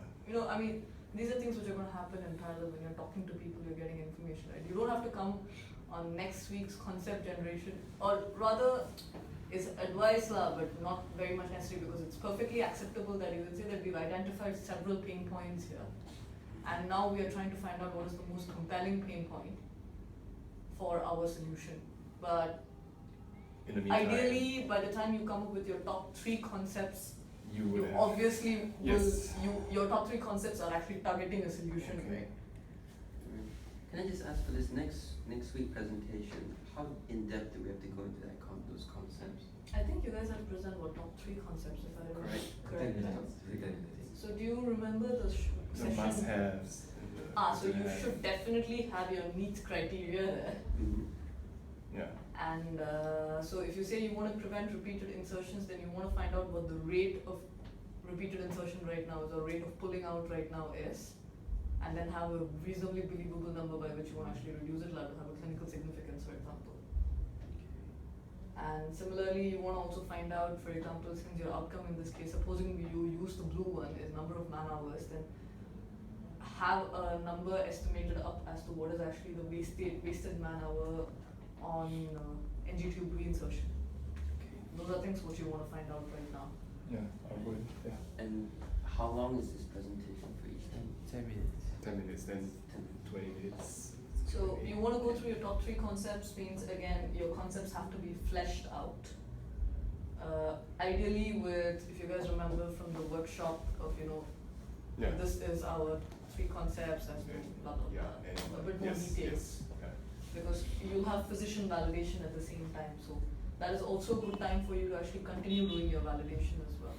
D: these are things which are gonna happen in parallel when you're talking to people, you're getting information, right? You don't have to come on next week's concept generation, or rather, it's advice lah, but not very much necessary, because it's perfectly acceptable that you can say that we've identified several pain points here, and now we are trying to find out what is the most compelling pain point for our solution. But
E: In the meantime,
D: ideally, by the time you come up with your top 3 concepts,
E: you
D: you
E: would have.
D: obviously
E: Yes.
D: your top 3 concepts are actually targeting a solution,
E: Okay.
D: right?
G: Can I just ask for this next week presentation? How in depth do we have to go into those concepts?
D: I think you guys have to present what top 3 concepts, if I remember correctly. So do you remember the
E: The
D: session?
E: must-haves. and the
D: So you
E: nice-to-have.
D: should definitely have your needs criteria there.
E: Yeah.
D: And so if you say you want to prevent repeated insertions, then you want to find out what the rate of repeated insertion right now is, or rate of pulling out right now is, and then have a reasonably believable number by which you want to actually reduce it, like to have a clinical significance, for example. And similarly, you want to also find out, for example, since your outcome in this case, supposing you use the blue one is number of man hours, then have a number estimated up as to what is actually the wasted man hour on NG-tube reinsertion. Those are things what you want to find out right now.
E: Yeah, I'll go in. Yeah.
G: And how long is this presentation for each time?
F: 10 minutes.
E: 10 minutes, then
G: 10
E: 20 minutes.
D: So you want to go through your top 3 concepts, means again your concepts have to be fleshed out. Ideally with, if you guys remember from the workshop of,
E: Yeah.
D: this is our 3 concepts and blah blah
E: Yeah,
D: blah,
E: and
D: a bit more
E: yes,
D: details.
E: yes, yeah.
D: Because you'll have physician validation at the same time, so that is also a good time for you to actually continue doing your validation as well.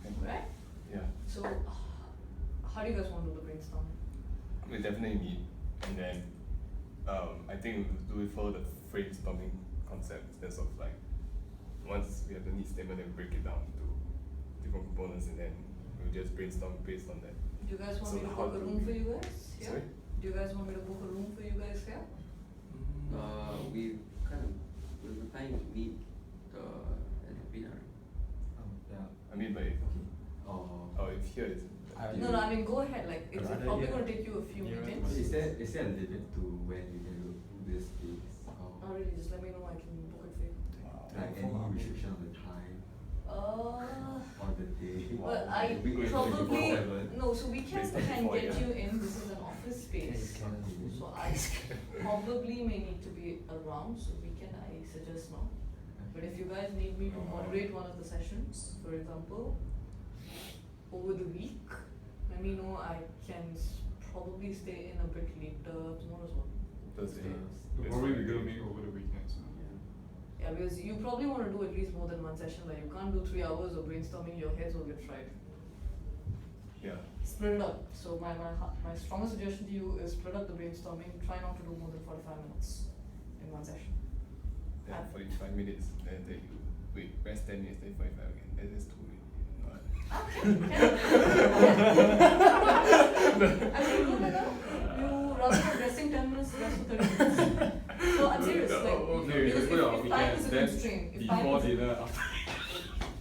E: Okay.
D: Right?
E: Yeah.
D: So how do you guys want to do the brainstorming?
E: We definitely meet, and then I think we follow the brainstorming concept in terms of like, once we have the needs statement, then break it down into different components, and then we'll just brainstorm based on that.
D: Do you guys want
E: So
D: me to
E: how
D: book a
E: do
D: room
E: we-
D: for you guys here?
E: Sorry?
D: Do you guys want me to book a room for you guys here?
G: We're planning to meet at the binary.
B: Yeah.
E: I mean, but if here is.
D: No, I mean go ahead. Like it's
F: Rather,
D: probably
F: yeah.
D: going to take you a few
F: Nearer to
D: meetings.
B: Is there a limit to when you can do this piece?
D: Not really. Just let me know. I can book it for you.
B: Like any restriction on the time or the day?
D: But I
B: We go
D: probably
B: 24/7.
D: no. So we can
E: Brainstorm
D: get
E: before,
D: you in. This is an office space.
B: Okay.
D: So I probably may need to be around. So weekend I suggest no. But if you guys need me to moderate one of the sessions, for example, over the week, let me know. I can probably stay in a bit later tomorrow as well.
E: Thursday.
C: So probably we're gonna meet over the weekend. So.
D: Yeah, because you probably want to do at least more than one session. Like you can't do 3 hours of brainstorming. Your heads will get fried.
E: Yeah.
D: Split it up. So my strongest suggestion to you is split up the brainstorming. Try not to do more than 45 minutes in one session.
E: Then 45 minutes, then you wait, rest 10 minutes, then 45 again. That is too many.
D: I mean, no, you rather than resting 10 minutes, rest for 30 minutes. No, I'm serious. Like,
E: Okay,
D: because
C: Just put it on
D: if time
C: weekends,
D: is a
C: then
D: constraint, if time
C: before
D: is a
C: dinner, after.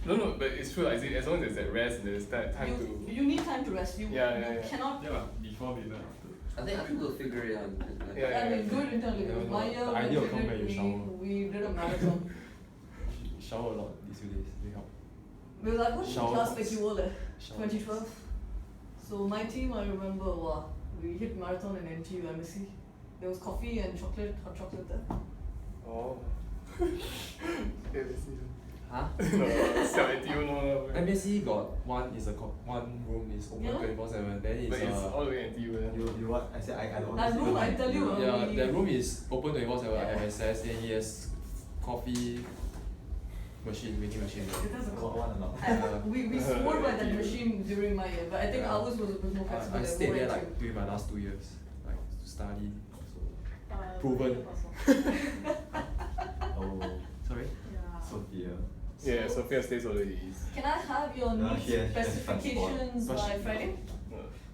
E: No, but it's true. As long as there's that rest and there's that time to.
D: you need time to rest. You
E: Yeah.
D: cannot.
C: Yeah, before dinner, after.
G: I think we'll figure it out.
E: Yeah.
D: I mean, do it internally.
F: Yeah,
D: Because
F: no,
D: my year,
F: the
D: when
F: idea
D: we
F: will come when you
D: did,
F: shower.
D: we did a marathon.
F: Shower a lot these 2 days. They help.
D: Because I was in
F: Shower
D: class
F: box.
D: like you all there,
F: Shower
D: 2012. So my team, I remember, wow, we hit marathon in NTU MSc. There was coffee and chocolate, hot chocolate there.
E: Oh. Okay, let's see.
F: Huh?
E: No, 70 no.
F: MSc got one room is open
D: Yeah.
F: 24/7. Then
E: But it's all the way until
B: You what? I said I don't.
D: That room, I tell you,
F: yeah,
D: we-
F: the room is open 24/7
D: Yeah.
F: at MSS. Then he has coffee machine, making machine.
D: It has a
B: Got one or not?
D: we swore by that machine during my year, but I think
F: Yeah.
D: ours was a bit more flexible.
F: I
D: than
F: stayed there
D: more
F: like during my last 2 years, like to study. So
D: proven.
F: proven.
B: Oh,
F: Sorry.
B: Sophia.
E: Yeah, Sophia stays over the east.
D: Can I have your
B: No,
D: needs
B: she has
D: specifications
F: transport.
D: by Friday?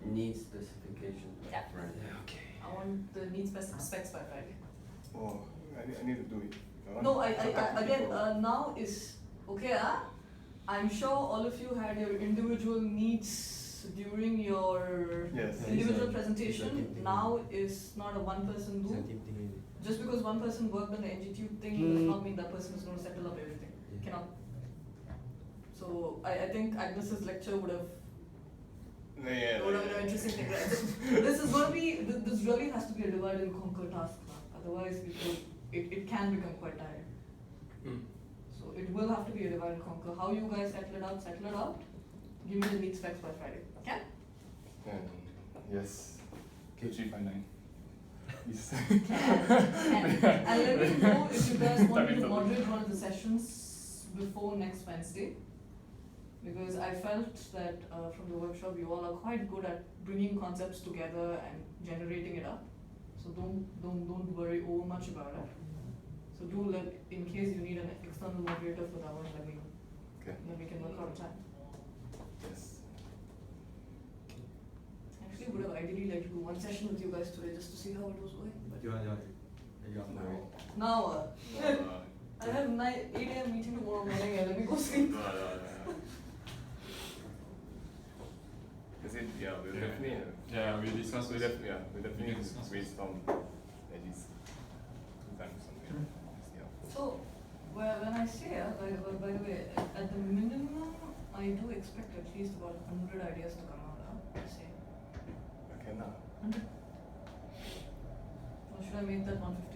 G: Need specification.
D: Yeah.
G: Right.
F: Yeah, okay.
D: I want the needs specs by Friday.
E: Oh, I need to do it.
D: No, I
E: contact
D: again,
E: people.
D: now is okay, I'm sure all of you had your individual needs during your
E: Yes.
F: Yeah,
D: individual
F: it's a
D: presentation.
F: team thing.
D: Now is not a one-person
F: It's a
D: group.
F: team thing, really.
D: Just because one person worked on the NGTube thing does not mean that person is going to settle up everything.
F: Yeah.
D: Cannot. So I think Agnes's lecture would have
E: Yeah.
D: been an interesting thing. Right? So this is going to be, this really has to be a divide and conquer task now. Otherwise, it can become quite tiring. So it will have to be a divide and conquer. How you guys settle it out. Give me the needs specs by Friday. Okay?
E: Yes. K359. Yes.
D: And let me know if you guys want me to moderate one of the sessions before next Wednesday. Because I felt that from the workshop you all are quite good at bringing concepts together and generating it up. So don't worry over much about it. So do let, in case you need an external moderator for that one, let me know.
E: Okay.
D: Then we can work out a time.
E: Yes.
D: Actually, would have ideally liked to do one session with you guys today just to see how it was going. But
B: You want You are married.
D: Now,
E: No,
D: I have 8 a.m. meeting tomorrow morning. Let me go sleep.
E: no. Is it? Yeah, we'll
H: Yeah.
E: definitely.
H: Yeah, we discussed
E: We
H: this.
E: definitely
H: discuss.
E: brainstorm at least 2 times something. Yeah.
D: So, when I say, by the way, at the minimum, I do expect at least about 100 ideas to come out. I say
E: I can
D: 100. Or should I make that 150?